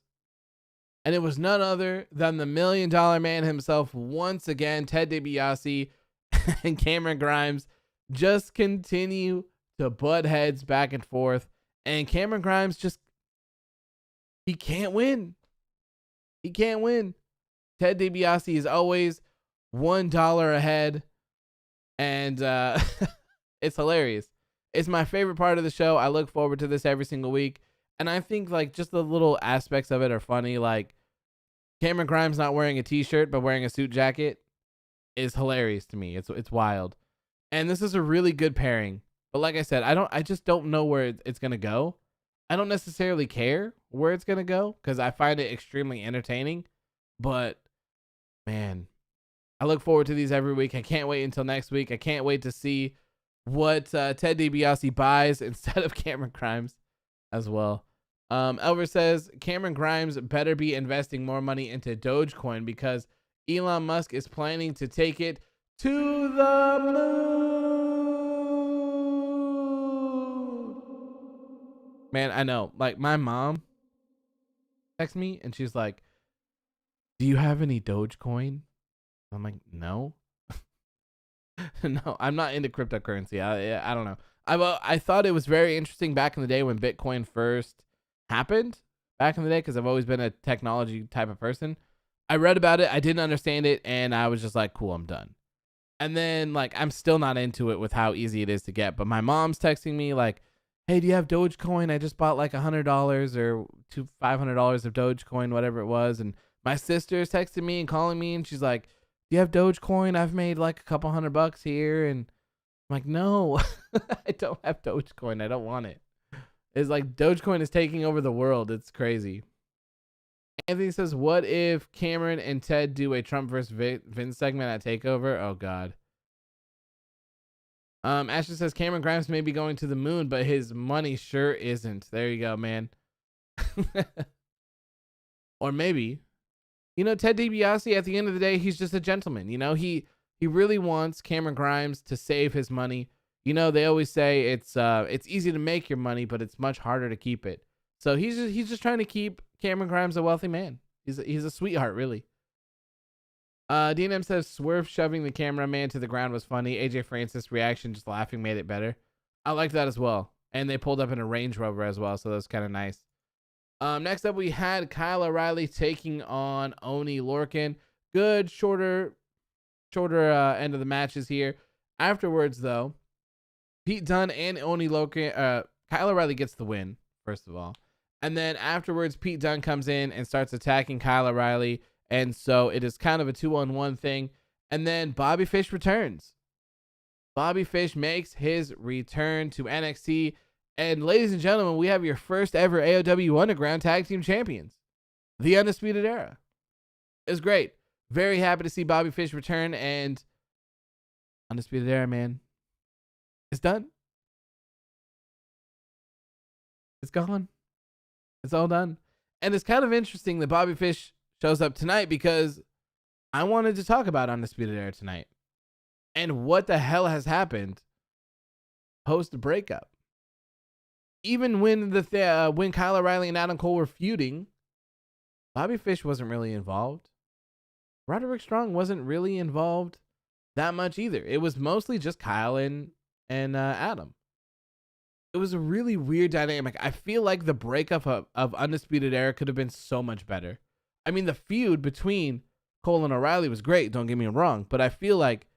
And it was none other than the $1 Million Man himself once again. Ted DiBiase and Cameron Grimes just continue to butt heads back and forth. And Cameron Grimes he can't win. He can't win. Ted DiBiase is always $1 ahead. And it's hilarious. It's my favorite part of the show. I look forward to this every single week. And I think like just the little aspects of it are funny. Like Cameron Grimes not wearing a t-shirt but wearing a suit jacket is hilarious to me. It's wild. And this is a really good pairing. But like I said, I just don't know where it's going to go. I don't necessarily care where it's going to go because I find it extremely entertaining. But man, I look forward to these every week. I can't wait until next week. I can't wait to see what Ted DiBiase buys instead of Cameron Grimes as well. Elver says Cameron Grimes better be investing more money into Dogecoin because Elon Musk is planning to take it to the moon. Man, I know. Like my mom texts me and she's like, "Do you have any Dogecoin?" I'm like, "No." No, I'm not into cryptocurrency. I don't know. I thought it was very interesting back in the day when Bitcoin first happened back in the day because I've always been a technology type of person. I read about it. I didn't understand it. And I was just like, cool, I'm done. And then like, I'm still not into it with how easy it is to get. But my mom's texting me like, hey, do you have Dogecoin? I just bought like $100 or $500 of Dogecoin, whatever it was. And my sister's texting me and calling me and she's like, do you have Dogecoin? I've made like a couple $100 here. And I'm like, no, I don't have Dogecoin. I don't want it. It's like Dogecoin is taking over the world. It's crazy. Anthony says, what if Cameron and Ted do a Trump versus Vince segment at TakeOver? Oh, God. Ashley says, Cameron Grimes may be going to the moon, but his money sure isn't. There you go, man. Or maybe, you know, Ted DiBiase, at the end of the day, he's just a gentleman. You know, he really wants Cameron Grimes to save his money. You know, they always say it's easy to make your money, but it's much harder to keep it. So he's just trying to keep Cameron Grimes a wealthy man. He's a sweetheart, really. DNM says Swerve shoving the cameraman to the ground was funny. AJ Francis' reaction, just laughing, made it better. I liked that as well. And they pulled up in a Range Rover as well, so that was kind of nice. Next up, we had Kyle O'Reilly taking on Oney Lorcan. Good, shorter end of the matches here. Afterwards, though, Pete Dunne and Oney Lorcan, Kyle O'Reilly gets the win, first of all. And then afterwards, Pete Dunne comes in and starts attacking Kyle O'Reilly. And so it is kind of a 2-on-1 thing. And then Bobby Fish returns. Bobby Fish makes his return to NXT. And ladies and gentlemen, we have your first ever AOW Underground Tag Team Champions. The Undisputed Era. It's great. Very happy to see Bobby Fish return. And Undisputed Era, man. It's done. It's gone. It's all done. And it's kind of interesting that Bobby Fish shows up tonight because I wanted to talk about Undisputed Era tonight and what the hell has happened post breakup. Even when when Kyle O'Reilly and Adam Cole were feuding, Bobby Fish wasn't really involved. Roderick Strong wasn't really involved that much either. It was mostly just Kyle and Adam. It was a really weird dynamic. I feel like the breakup of Undisputed Era could have been so much better. I mean, the feud between Cole and O'Reilly was great, don't get me wrong, but I feel like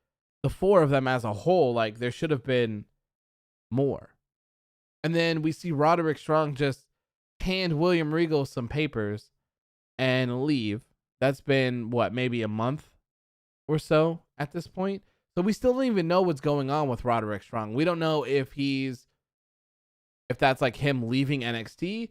the four of them as a whole, like, there should have been more. And then we see Roderick Strong just hand William Regal some papers and leave. That's been, what, maybe a month or so at this point? So we still don't even know what's going on with Roderick Strong. We don't know if that's like him leaving NXT.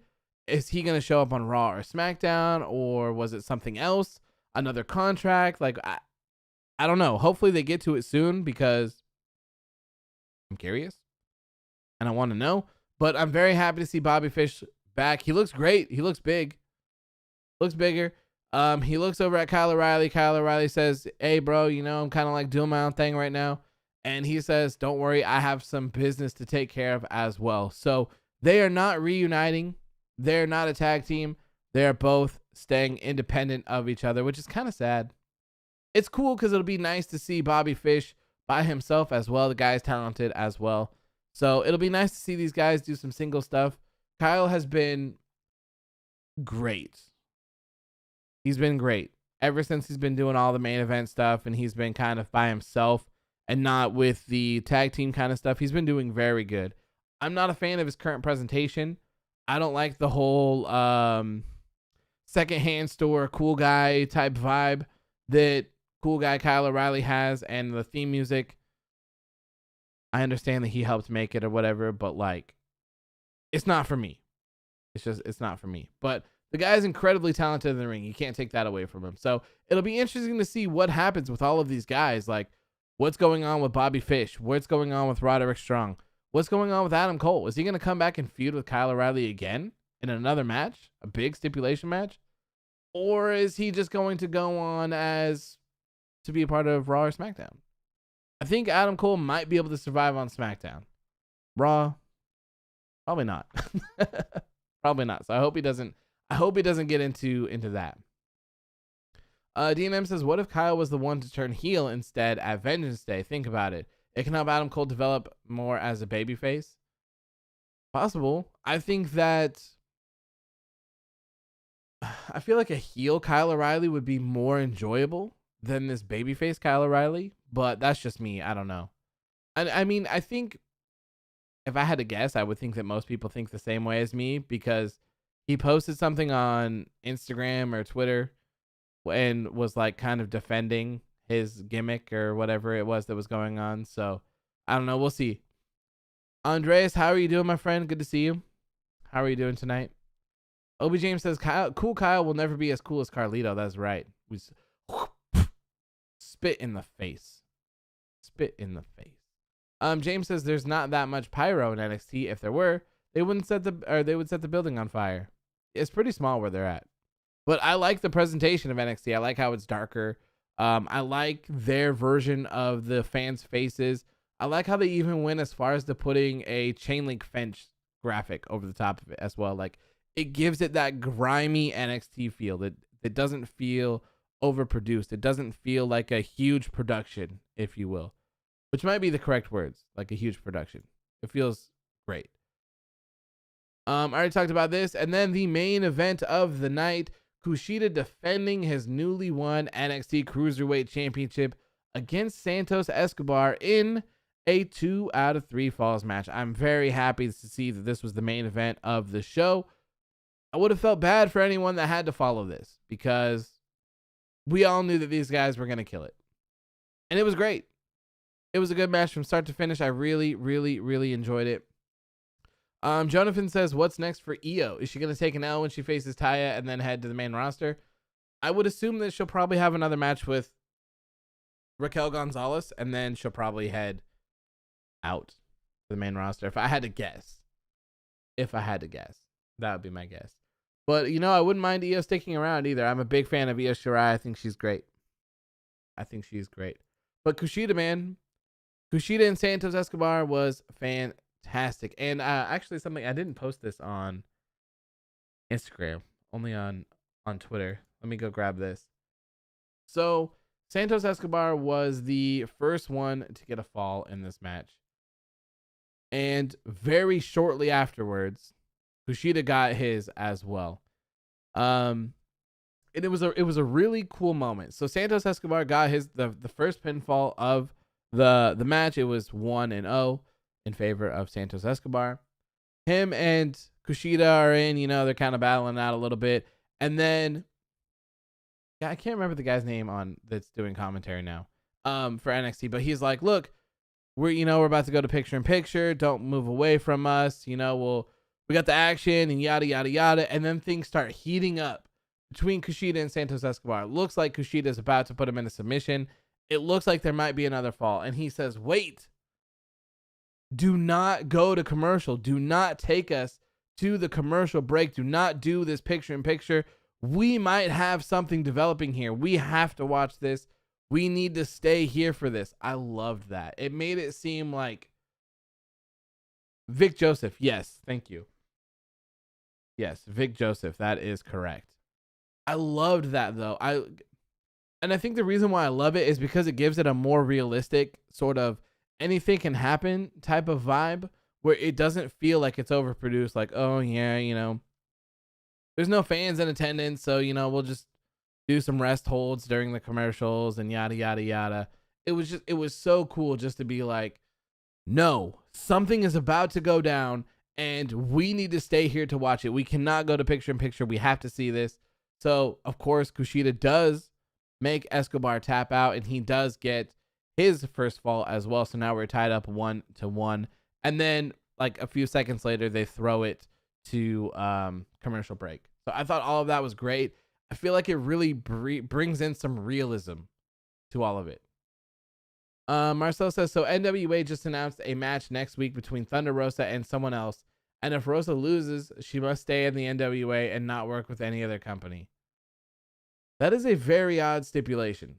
Is he going to show up on Raw or SmackDown, or was it something else? Another contract? Like, I don't know. Hopefully they get to it soon because I'm curious and I want to know. But I'm very happy to see Bobby Fish back. He looks great. He looks big. Looks bigger. He looks over at Kyle O'Reilly. Kyle O'Reilly says, hey, bro, you know, I'm kind of like doing my own thing right now. And he says, don't worry, I have some business to take care of as well. So they are not reuniting. They're not a tag team. They're both staying independent of each other, which is kind of sad. It's cool because it'll be nice to see Bobby Fish by himself as well. The guy's talented as well. So it'll be nice to see these guys do some single stuff. Kyle has been great. He's been great ever since he's been doing all the main event stuff, and he's been kind of by himself and not with the tag team kind of stuff. He's been doing very good. I'm not a fan of his current presentation. I don't like the whole secondhand store cool guy type vibe that cool guy Kyle O'Reilly has, and the theme music. I understand that he helped make it or whatever, but like, it's not for me. It's not for me. But the guy is incredibly talented in the ring. You can't take that away from him. So it'll be interesting to see what happens with all of these guys. Like, what's going on with Bobby Fish? What's going on with Roderick Strong? What's going on with Adam Cole? Is he going to come back and feud with Kyle O'Reilly again in another match? A big stipulation match? Or is he just going to go on as to be a part of Raw or SmackDown? I think Adam Cole might be able to survive on SmackDown. Raw? Probably not. Probably not. So I hope he doesn't get into that. DNM says, what if Kyle was the one to turn heel instead at Vengeance Day? Think about it. It can help Adam Cole develop more as a babyface. Possible. I think that I feel like a heel Kyle O'Reilly would be more enjoyable than this babyface Kyle O'Reilly, but that's just me. I don't know. I mean, I think if I had to guess, I would think that most people think the same way as me, because he posted something on Instagram or Twitter and was like kind of defending his gimmick or whatever it was that was going on. So I don't know. We'll see. Andreas, how are you doing, my friend? Good to see you. How are you doing tonight? Obi James says, cool Kyle will never be as cool as Carlito. That's right. We spit in the face. Spit in the face. James says there's not that much pyro in NXT. If there were, they would set the building on fire. It's pretty small where they're at. But I like the presentation of NXT. I like how it's darker. I like their version of the fans' faces. I like how they even went as far as to putting a chain link fence graphic over the top of it as well. Like, it gives it that grimy NXT feel. It doesn't feel overproduced. It doesn't feel like a huge production, if you will, which might be the correct words, like a huge production. It feels great. I already talked about this. And then the main event of the night, KUSHIDA defending his newly won NXT Cruiserweight Championship against Santos Escobar in a 2 out of 3 falls match. I'm very happy to see that this was the main event of the show. I would have felt bad for anyone that had to follow this because we all knew that these guys were going to kill it. And it was great. It was a good match from start to finish. I really, really, really enjoyed it. Jonathan says, what's next for Io? Is she going to take an L when she faces Taya and then head to the main roster? I would assume that she'll probably have another match with Raquel Gonzalez, and then she'll probably head out to the main roster. If I had to guess, that would be my guess. But, I wouldn't mind Io sticking around either. I'm a big fan of Io Shirai. I think she's great. But KUSHIDA, man. KUSHIDA and Santos Escobar was fantastic. And actually, something, I didn't post this on Instagram, only on Twitter. Let me go grab this. So, Santos Escobar was the first one to get a fall in this match. And very shortly afterwards, KUSHIDA got his as well. And it was a really cool moment. So Santos Escobar got the first pinfall of the match. It was 1-0 in favor of Santos Escobar. Him and KUSHIDA are in, they're kind of battling out a little bit. And then I can't remember the guy's name that's doing commentary now for NXT, but he's like, look, we're about to go to picture in picture. Don't move away from us. We got the action and yada, yada, yada. And then things start heating up between KUSHIDA and Santos Escobar. It looks like KUSHIDA is about to put him in a submission. It looks like there might be another fall. And he says, wait, do not go to commercial. Do not take us to the commercial break. Do not do this picture in picture. We might have something developing here. We have to watch this. We need to stay here for this. I loved that. It made it seem like Vic Joseph. Yes, thank you. Yes, Vic Joseph. That is correct. I loved that, though. And I think the reason why I love it is because it gives it a more realistic sort of anything can happen type of vibe where it doesn't feel like it's overproduced. Like, oh, yeah, there's no fans in attendance. So, we'll just do some rest holds during the commercials and yada, yada, yada. It was so cool just to be like, no, something is about to go down and we need to stay here to watch it. We cannot go to picture in picture. We have to see this. So, of course, KUSHIDA does make Escobar tap out, and he does get his first fall as well. So now we're tied up 1-1. And then, like, a few seconds later, they throw it to commercial break. So I thought all of that was great. I feel like it really brings in some realism to all of it. Marcel says, so NWA just announced a match next week between Thunder Rosa and someone else. And if Rosa loses, she must stay in the NWA and not work with any other company. That is a very odd stipulation.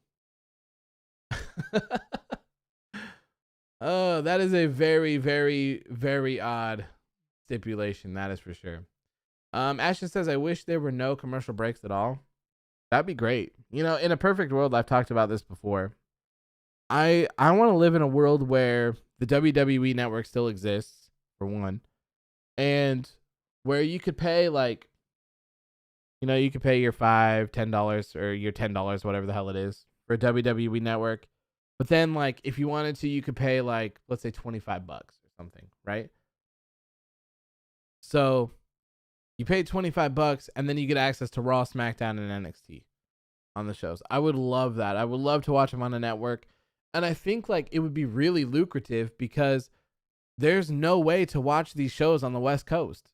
Oh, that is a very, very, very odd stipulation. That is for sure. Ashton says, I wish there were no commercial breaks at all. That'd be great. In a perfect world, I've talked about this before. I want to live in a world where the WWE network still exists, for one, and where you could pay you could pay your $5, $10 or your $10, whatever the hell it is, for a WWE network. But then, if you wanted to, you could pay, let's say $25 or something, right? So you pay $25 and then you get access to Raw, SmackDown, and NXT on the shows. I would love that. I would love to watch them on a network. And I think it would be really lucrative because there's no way to watch these shows on the West Coast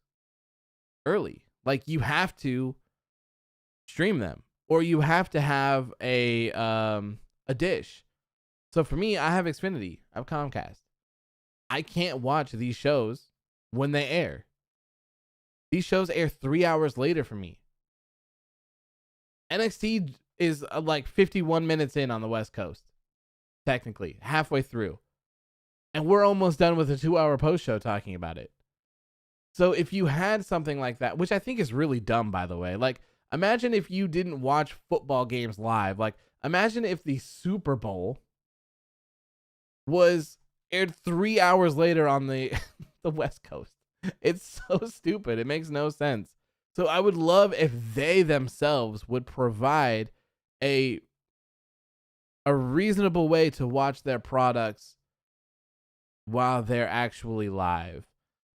early. Like, you have to stream them, or you have to have a dish. So for me, I have Xfinity. I have Comcast. I can't watch these shows when they air. These shows air 3 hours later for me. NXT is like 51 minutes in on the West Coast, technically, halfway through. And we're almost done with a 2-hour post show talking about it. So if you had something like that, which I think is really dumb, by the way, like, imagine if you didn't watch football games live. Like, imagine if the Super Bowl was aired 3 hours later on the the West Coast. It's so stupid. It makes no sense. So I would love if they themselves would provide a reasonable way to watch their products while they're actually live,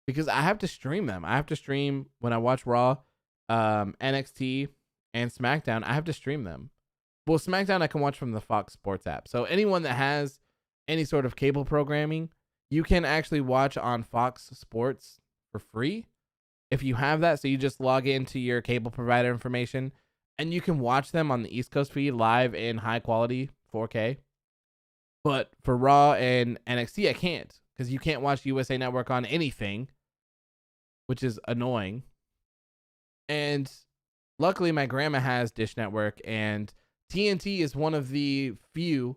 because I have to stream them. I have to stream when I watch Raw, NXT, and SmackDown. I have to stream them. Well, SmackDown I can watch from the Fox Sports app. So anyone that has any sort of cable programming, you can actually watch on Fox Sports for free if you have that. So you just log into your cable provider information and you can watch them on the East Coast feed live in high quality 4K. But for Raw and NXT, I can't, because you can't watch USA Network on anything, which is annoying. And luckily, my grandma has Dish Network, and TNT is one of the few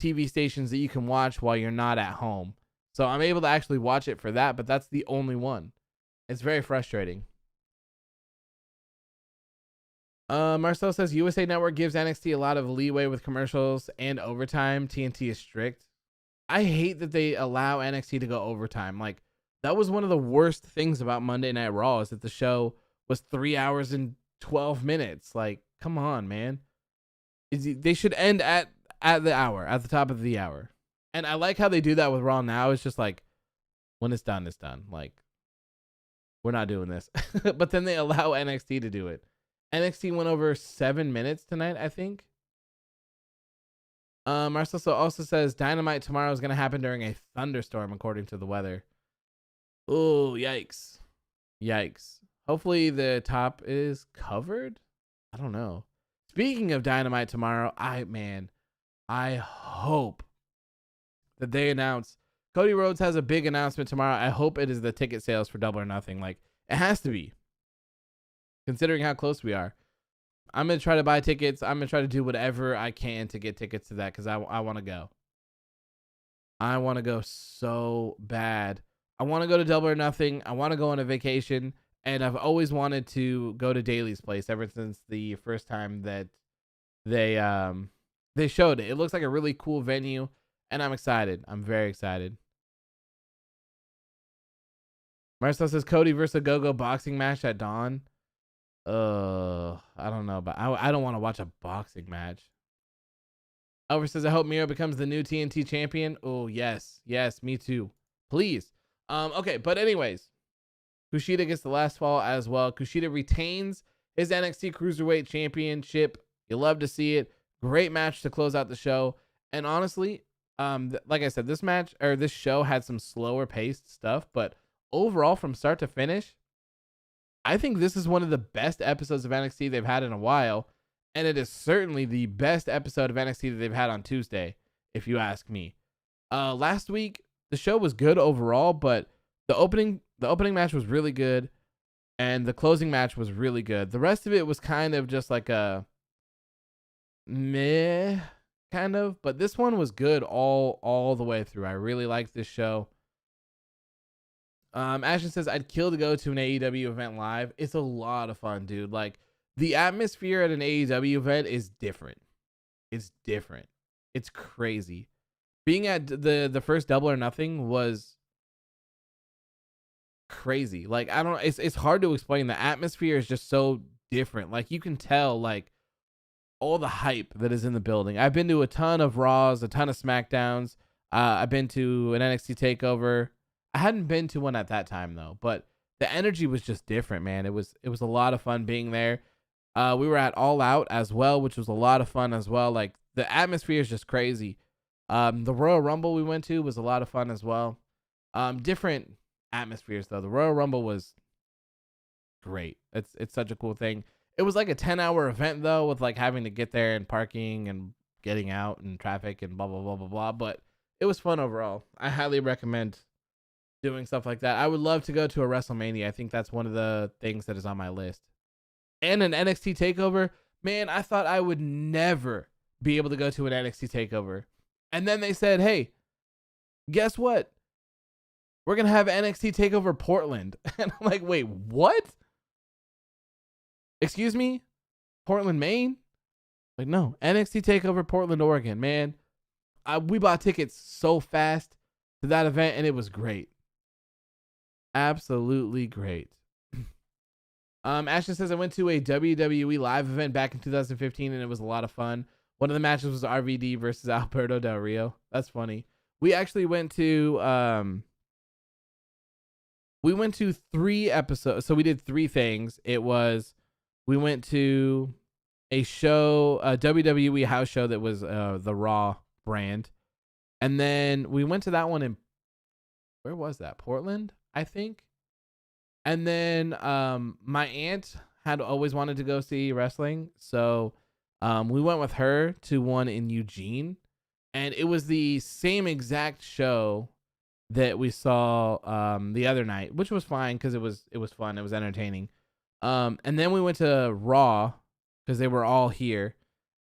TV stations that you can watch while you're not at home. So I'm able to actually watch it for that, but that's the only one. It's very frustrating. Marcel says USA Network gives NXT a lot of leeway with commercials and overtime. TNT is strict. I hate that they allow NXT to go overtime. Like, that was one of the worst things about Monday Night Raw, is that the show was 3 hours and 12 minutes. Like, come on, man. They should end at the hour, at the top of the hour. And I like how they do that with Raw now. It's just like, when it's done, it's done. Like, we're not doing this. But then they allow NXT to do it. NXT went over 7 minutes tonight, I think. Marcelo also says Dynamite tomorrow is going to happen during a thunderstorm, according to the weather. Oh, yikes. Yikes. Hopefully the top is covered. I don't know. Speaking of Dynamite tomorrow, I hope that they announce Cody Rhodes has a big announcement tomorrow. I hope it is the ticket sales for Double or Nothing. Like, it has to be, considering how close we are. I'm going to try to buy tickets. I'm going to try to do whatever I can to get tickets to that, because I want to go. I want to go so bad. I want to go to Double or Nothing. I want to go on a vacation. And I've always wanted to go to Daly's Place ever since the first time that they showed it. It looks like a really cool venue, and I'm excited. I'm very excited. Marcel says Cody versus Go-Go boxing match at dawn. I don't know, but I don't want to watch a boxing match. Elver says, I hope Miro becomes the new TNT champion. Oh, yes. Yes, me too. Please. Okay, but anyways, Kushida gets the last fall as well. Kushida retains his NXT Cruiserweight Championship. You love to see it. Great match to close out the show. And honestly, like I said, this show had some slower paced stuff, but overall, from start to finish, I think this is one of the best episodes of NXT they've had in a while, and it is certainly the best episode of NXT that they've had on Tuesday, if you ask me. Last week, the show was good overall, but the opening match was really good, and the closing match was really good. The rest of it was kind of just like a meh, kind of, but this one was good all the way through. I really liked this show. Ashton says, I'd kill to go to an AEW event live. It's a lot of fun, dude. Like, the atmosphere at an AEW event is different. It's different. It's crazy. Being at the first Double or Nothing was crazy. Like, it's hard to explain. The atmosphere is just so different. Like, you can tell, like, all the hype that is in the building. I've been to a ton of Raws, a ton of SmackDowns. I've been to an NXT TakeOver. I hadn't been to one at that time though, but the energy was just different, man. It was a lot of fun being there. We were at All Out as well, which was a lot of fun as well. Like, the atmosphere is just crazy. The Royal Rumble we went to was a lot of fun as well. Different atmospheres though. The Royal Rumble was great. It's such a cool thing. It was like a 10-hour event though, with like having to get there and parking and getting out and traffic and blah blah blah blah blah. But it was fun overall. I highly recommend doing stuff like that. I would love to go to a WrestleMania. I think that's one of the things that is on my list. And an NXT takeover. Man, I thought I would never be able to go to an NXT takeover. And then they said, hey, guess what? We're going to have NXT takeover Portland. And I'm like, wait, what? Excuse me? Portland, Maine? Like, no, NXT takeover Portland, Oregon, man. We bought tickets so fast to that event and it was great. Absolutely great. Ashton says, I went to a WWE live event back in 2015 and it was a lot of fun. One of the matches was RVD versus Alberto Del Rio. That's funny. We actually went to 3 episodes. So we did 3 things. We went to a show, a WWE house show that was the Raw brand. And then we went to that one in, where was that? Portland, I think. And then my aunt had always wanted to go see wrestling. So we went with her to one in Eugene. And it was the same exact show that we saw the other night, which was fine because it was fun. It was entertaining. And then we went to Raw because they were all here.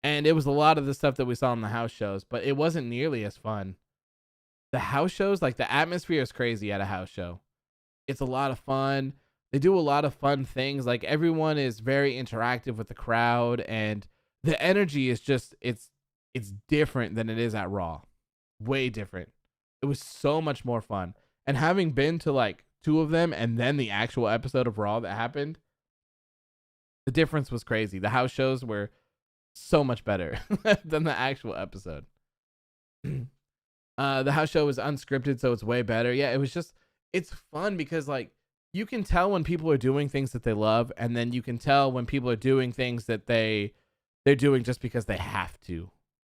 And it was a lot of the stuff that we saw in the house shows, but it wasn't nearly as fun. The house shows, like the atmosphere is crazy at a house show. It's a lot of fun. They do a lot of fun things. Like everyone is very interactive with the crowd and the energy is just, it's different than it is at Raw. Way different. It was so much more fun. And having been to like 2 of them and then the actual episode of Raw that happened, the difference was crazy. The house shows were so much better than the actual episode. The house show was unscripted, so it's way better. Yeah, it was just, it's fun because like you can tell when people are doing things that they love, and then you can tell when people are doing things that they're doing just because they have to,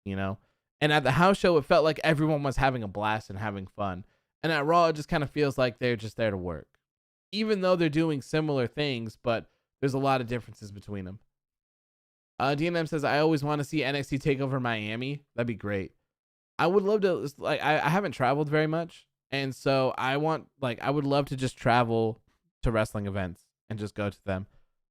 you know? And at the house show, it felt like everyone was having a blast and having fun. And at Raw, it just kind of feels like they're just there to work. Even though they're doing similar things, but there's a lot of differences between them. DNM says, I always want to see NXT TakeOver Miami. That'd be great. I would love to, like, I haven't traveled very much. And so I would love to just travel to wrestling events and just go to them.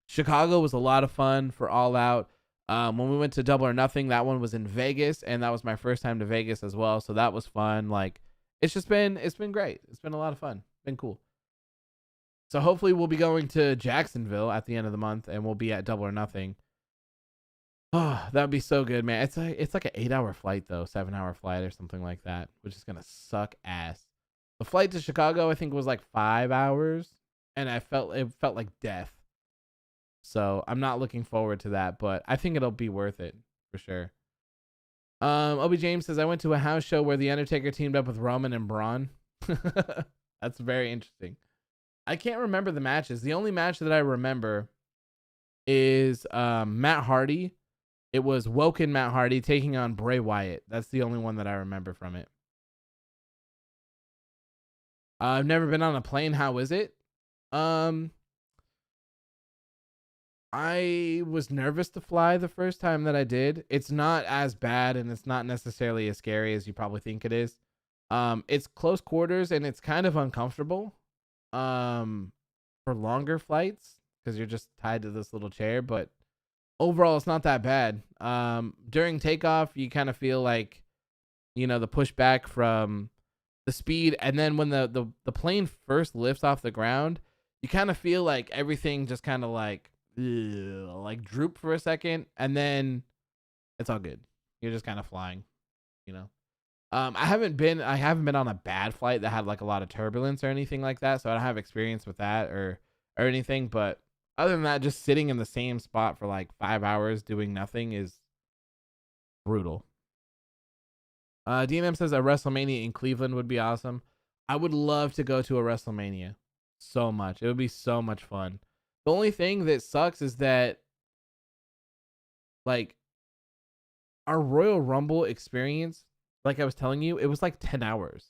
Chicago was a lot of fun for All Out. When we went to Double or Nothing, that one was in Vegas, and that was my first time to Vegas as well. So that was fun. Like, it's been great. It's been a lot of fun. Been cool. So hopefully we'll be going to Jacksonville at the end of the month, and we'll be at Double or Nothing. Oh, that'd be so good, man. It's like an 8-hour flight though, 7-hour flight or something like that, which is gonna suck ass. The flight to Chicago, I think, was like 5 hours, and it felt like death. So I'm not looking forward to that, but I think it'll be worth it for sure. Obi James says, I went to a house show where The Undertaker teamed up with Roman and Braun. That's very interesting. I can't remember the matches. The only match that I remember is Matt Hardy. It was Woken Matt Hardy taking on Bray Wyatt. That's the only one that I remember from it. I've never been on a plane. How is it? I was nervous to fly the first time that I did. It's not as bad, and it's not necessarily as scary as you probably think it is. It's close quarters, and it's kind of uncomfortable for longer flights because you're just tied to this little chair, but overall it's not that bad. During takeoff, you kind of feel like, you know, the pushback from the speed, and then when the plane first lifts off the ground, you kind of feel like everything just kind of like droop for a second, and then it's all good. You're just kind of flying, you know. I haven't been on a bad flight that had like a lot of turbulence or anything like that, so I don't have experience with that or anything. But other than that, just sitting in the same spot for like 5 hours doing nothing is brutal. DNM says a WrestleMania in Cleveland would be awesome. I would love to go to a WrestleMania so much. It would be so much fun. The only thing that sucks is that, like, our Royal Rumble experience, like I was telling you, it was like 10 hours.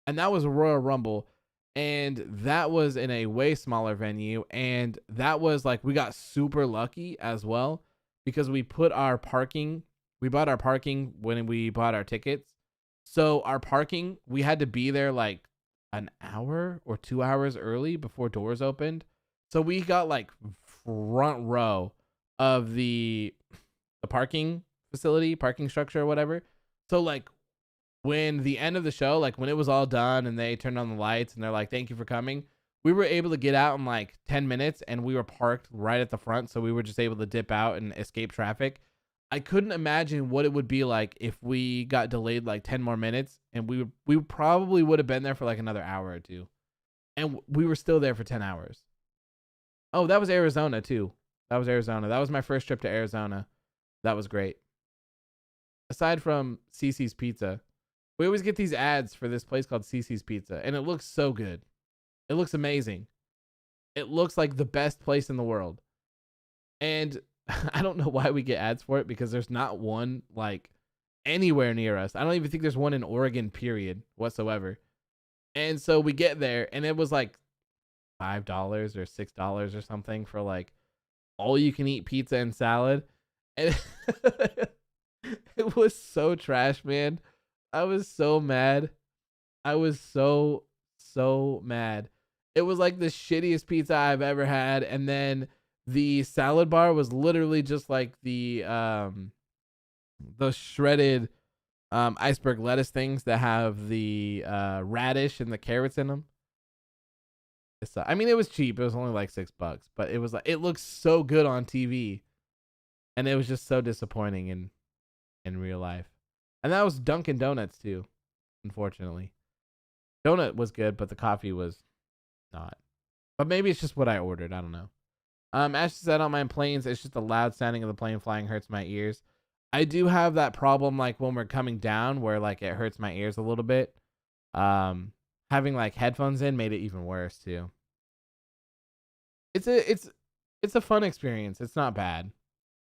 And that was a Royal Rumble. And that was in a way smaller venue. And that was like, we got super lucky as well because we bought our parking when we bought our tickets. So our parking, we had to be there like an hour or 2 hours early before doors opened. So we got like front row of the parking facility, parking structure or whatever. So like when the end of the show, like when it was all done and they turned on the lights and they're like, thank you for coming, we were able to get out in like 10 minutes and we were parked right at the front. So we were just able to dip out and escape traffic. I couldn't imagine what it would be like if we got delayed like 10 more minutes, and we probably would have been there for like another hour or two. And we were still there for 10 hours. Oh, that was Arizona too. That was Arizona. That was my first trip to Arizona. That was great. Aside from CC's Pizza, we always get these ads for this place called CC's Pizza, and it looks so good. It looks amazing. It looks like the best place in the world. And I don't know why we get ads for it, because there's not one like anywhere near us. I don't even think there's one in Oregon, period, whatsoever. And so we get there and it was like $5 or $6 or something for like all you can eat pizza and salad. And it was so trash, man. I was so mad. I was so mad. It was like the shittiest pizza I've ever had. And then the salad bar was literally just like the shredded iceberg lettuce things that have the radish and the carrots in them. I mean, it was cheap. It was only like $6, but it was like, it looks so good on TV, and it was just so disappointing in real life. And that was Dunkin' Donuts too, unfortunately. Donut was good, but the coffee was not. But maybe it's just what I ordered. I don't know. Ash said, I don't mind planes. It's just the loud sounding of the plane flying hurts my ears. I do have that problem, like when we're coming down, where like it hurts my ears a little bit. Having like headphones in made it even worse too. It's a fun experience. It's not bad.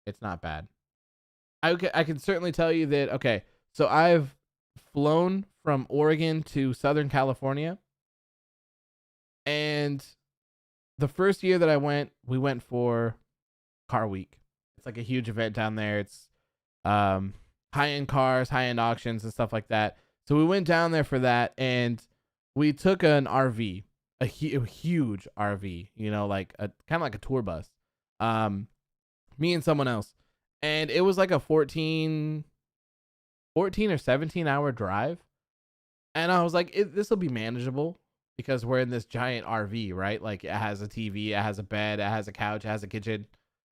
It's not bad. I can certainly tell you that. Okay, so I've flown from Oregon to Southern California, and the first year that we went for Car Week. It's like a huge event down there. It's high-end cars, high-end auctions and stuff like that. So we went down there for that, and we took an RV, a huge RV, you know, like a kind of like a tour bus. Me and someone else. And it was like a 14 or 17 hour drive. And I was like, this will be manageable, because we're in this giant RV, right? Like it has a TV, it has a bed, it has a couch, it has a kitchen,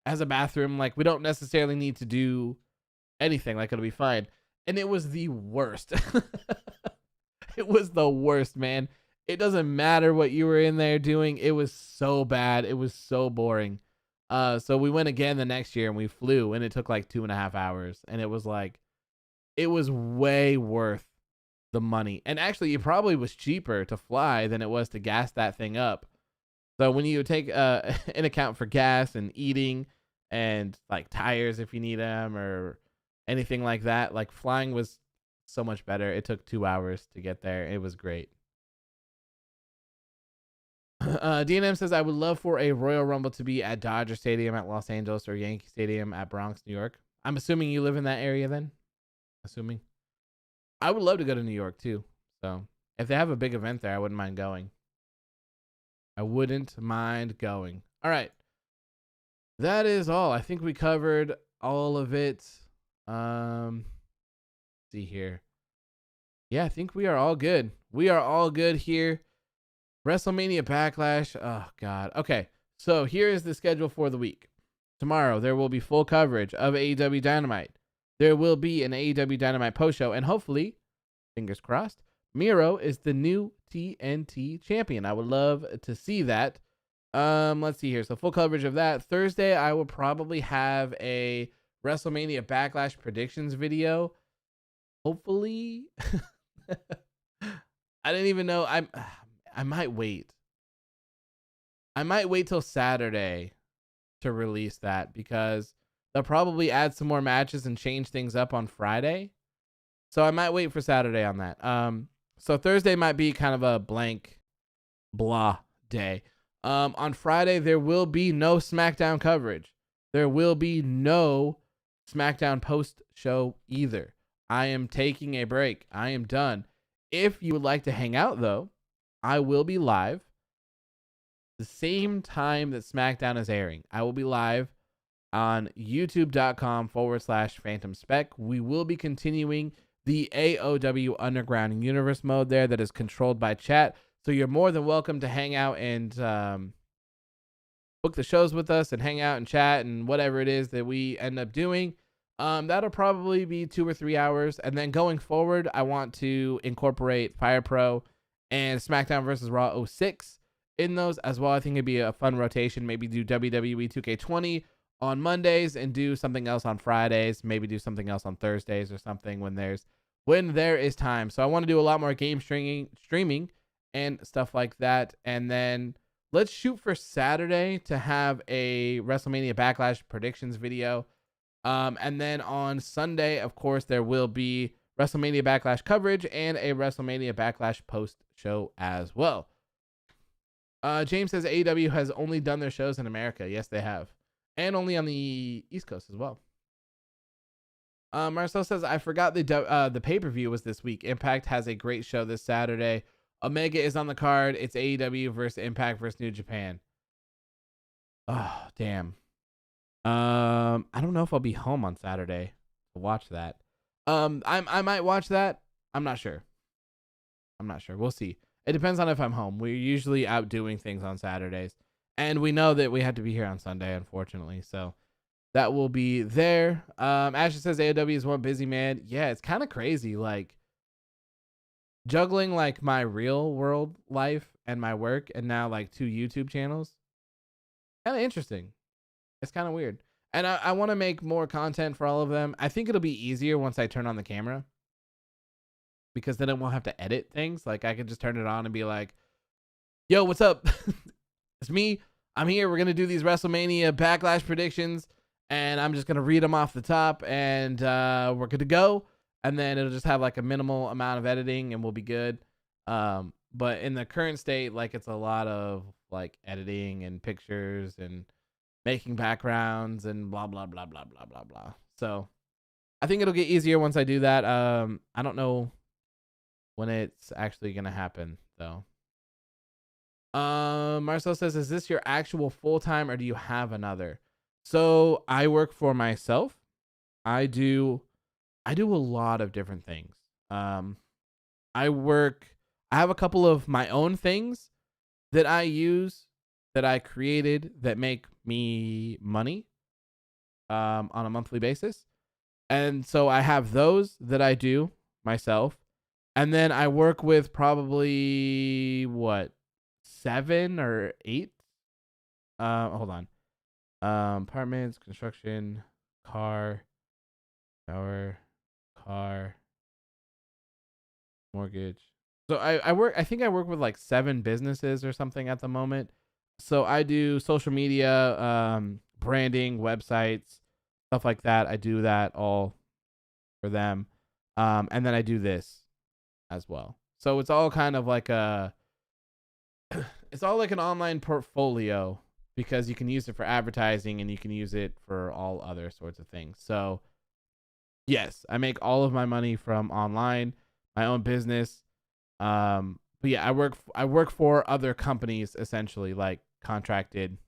it has a bathroom. Like we don't necessarily need to do anything. Like it'll be fine. And it was the worst. It was the worst, man. It doesn't matter what you were in there doing. It was so bad. It was so boring. So we went again the next year and we flew, and it took like 2.5 hours. And it was like, it was way worth the money. And actually, it probably was cheaper to fly than it was to gas that thing up. So when you take an account for gas and eating and like tires if you need them or anything like that, like flying was so much better. It took 2 hours to get there. It was great. DNM says, I would love for a Royal Rumble to be at Dodger Stadium at Los Angeles or Yankee Stadium at Bronx, New York. I'm assuming you live in that area then? Assuming. I would love to go to New York too. So if they have a big event there, I wouldn't mind going. All right. That is all. I think we covered all of it. See here. Yeah, I think we are all good. We are all good here. WrestleMania Backlash. Oh, God. Okay, so here is the schedule for the week. Tomorrow, there will be full coverage of AEW Dynamite. There will be an AEW Dynamite post-show, and hopefully, fingers crossed, Miro is the new TNT champion. I would love to see that. Let's see here. So full coverage of that. Thursday, I will probably have a WrestleMania Backlash predictions video. Hopefully. I didn't even know. I might wait. I might wait till Saturday to release that, because they'll probably add some more matches and change things up on Friday. So I might wait for Saturday on that. So Thursday might be kind of a blank blah day. On Friday, there will be no SmackDown coverage. There will be no SmackDown post show either. I am taking a break. I am done. If you would like to hang out, though, I will be live the same time that SmackDown is airing. I will be live on youtube.com/Phantom Spec. We will be continuing the AOW Underground Universe mode there that is controlled by chat. So you're more than welcome to hang out and book the shows with us and hang out and chat and whatever it is that we end up doing. That'll probably be 2 or 3 hours. And then going forward, I want to incorporate Fire Pro and SmackDown vs. Raw 06 in those as well. I think it'd be a fun rotation. Maybe do WWE 2K20 on Mondays and do something else on Fridays. Maybe do something else on Thursdays or something when there is time. So I want to do a lot more game streaming and stuff like that. And then let's shoot for Saturday to have a WrestleMania Backlash predictions video. And then on Sunday, of course, there will be WrestleMania Backlash coverage and a WrestleMania Backlash post show as well. James says AEW has only done their shows in America. Yes, they have. And only on the East Coast as well. Marcel says, I forgot the pay-per-view was this week. Impact has a great show this Saturday. Omega is on the card. It's AEW versus Impact versus New Japan. Oh, damn. I don't know if I'll be home on Saturday to watch that. I might watch that. I'm not sure. We'll see. It depends on if I'm home. We're usually out doing things on Saturdays. And we know that we have to be here on Sunday, unfortunately. So that will be there. Ashley says AEW is one busy man. Yeah, it's kind of crazy. Like juggling like my real world life and my work and now like 2 YouTube channels. Kind of interesting. It's kind of weird. And I want to make more content for all of them. I think it'll be easier once I turn on the camera. Because then I won't have to edit things. Like I can just turn it on and be like, yo, what's up? It's me. I'm here. We're going to do these WrestleMania Backlash predictions. And I'm just going to read them off the top. And we're good to go. And then it'll just have like a minimal amount of editing and we'll be good. But in the current state, like it's a lot of like editing and pictures and making backgrounds and blah, blah, blah, blah, blah, blah, blah. So I think it'll get easier once I do that. I don't know when it's actually going to happen though. Marcel says, is this your actual full-time or do you have another? So I work for myself. I do a lot of different things. I have a couple of my own things that I use that I created that make me money on a monthly basis. And so I have those that I do myself. And then I work with probably 7 or 8. Hold on. Apartments, construction, car, power, car, mortgage. So I think I work with like 7 businesses or something at the moment. So I do social media, branding, websites, stuff like that. I do that all for them. And then I do this as well. So it's all kind of like it's all like an online portfolio because you can use it for advertising and you can use it for all other sorts of things. So yes, I make all of my money from online, my own business. But yeah, I work for other companies essentially, like contracted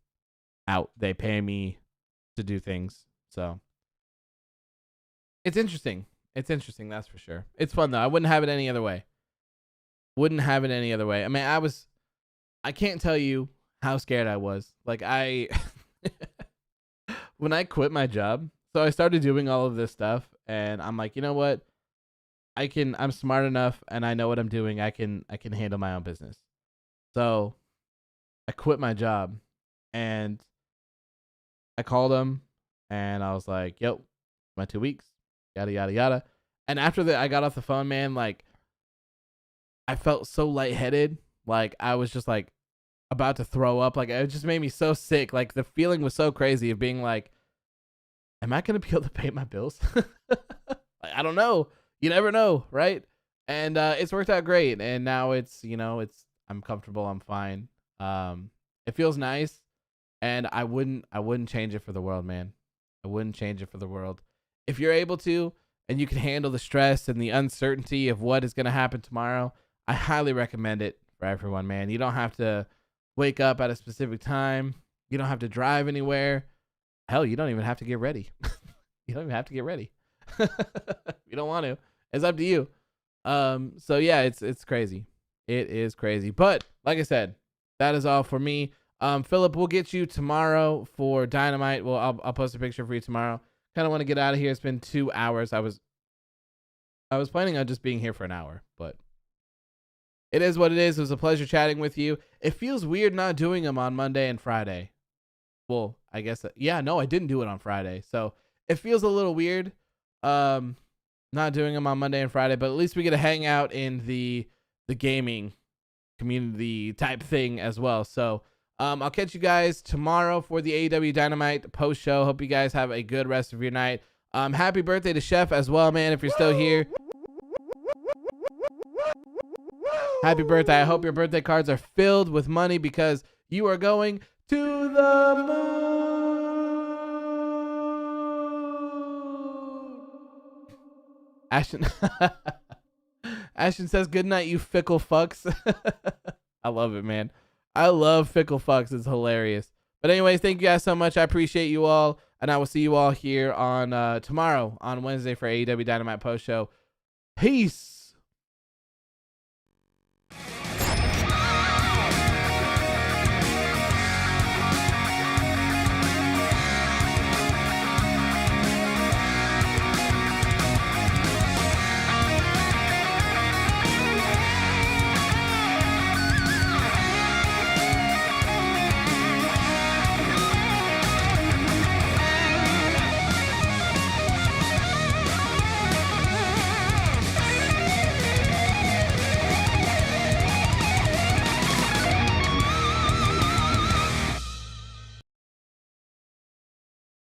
out. They pay me to do things. So it's interesting. That's for sure. It's fun though. I wouldn't have it any other way. I mean, I can't tell you how scared I was. Like when I quit my job, so I started doing all of this stuff and I'm like, you know what? I'm smart enough and I know what I'm doing. I can handle my own business. So I quit my job and I called him and I was like, yo, my 2 weeks, yada, yada, yada. And after that, I got off the phone, man, like I felt so lightheaded. Like I was just like about to throw up. Like it just made me so sick. Like the feeling was so crazy of being like, am I going to be able to pay my bills? Like, I don't know. You never know, right? And it's worked out great. And now it's I'm comfortable. I'm fine. It feels nice, and I wouldn't change it for the world, man. I wouldn't change it for the world. If you're able to, and you can handle the stress and the uncertainty of what is going to happen tomorrow, I highly recommend it for everyone, man. You don't have to wake up at a specific time. You don't have to drive anywhere. Hell, you don't even have to get ready. You don't even have to get ready. You don't want to. It's up to you. So yeah, it's crazy. It is crazy. But like I said, that is all for me. Philip, we'll get you tomorrow for Dynamite. Well, I'll post a picture for you tomorrow. Kind of want to get out of here. It's been 2 hours. I was planning on just being here for an hour, but it is what it is. It was a pleasure chatting with you. It feels weird not doing them on Monday and Friday. Well, I guess, yeah, no, I didn't do it on Friday. So it feels a little weird not doing them on Monday and Friday, but at least we get to hang out in the gaming community type thing as well. So I'll catch you guys tomorrow for the AEW Dynamite post show. Hope you guys have a good rest of your night. Happy birthday to Chef as well, man, if you're still here. Happy birthday. I hope your birthday cards are filled with money because you are going to the moon. Ashton Ashton says, good night, you fickle fucks. I love it, man. I love fickle fucks. It's hilarious. But anyways, thank you guys so much. I appreciate you all. And I will see you all here on tomorrow on Wednesday for AEW Dynamite post show. Peace.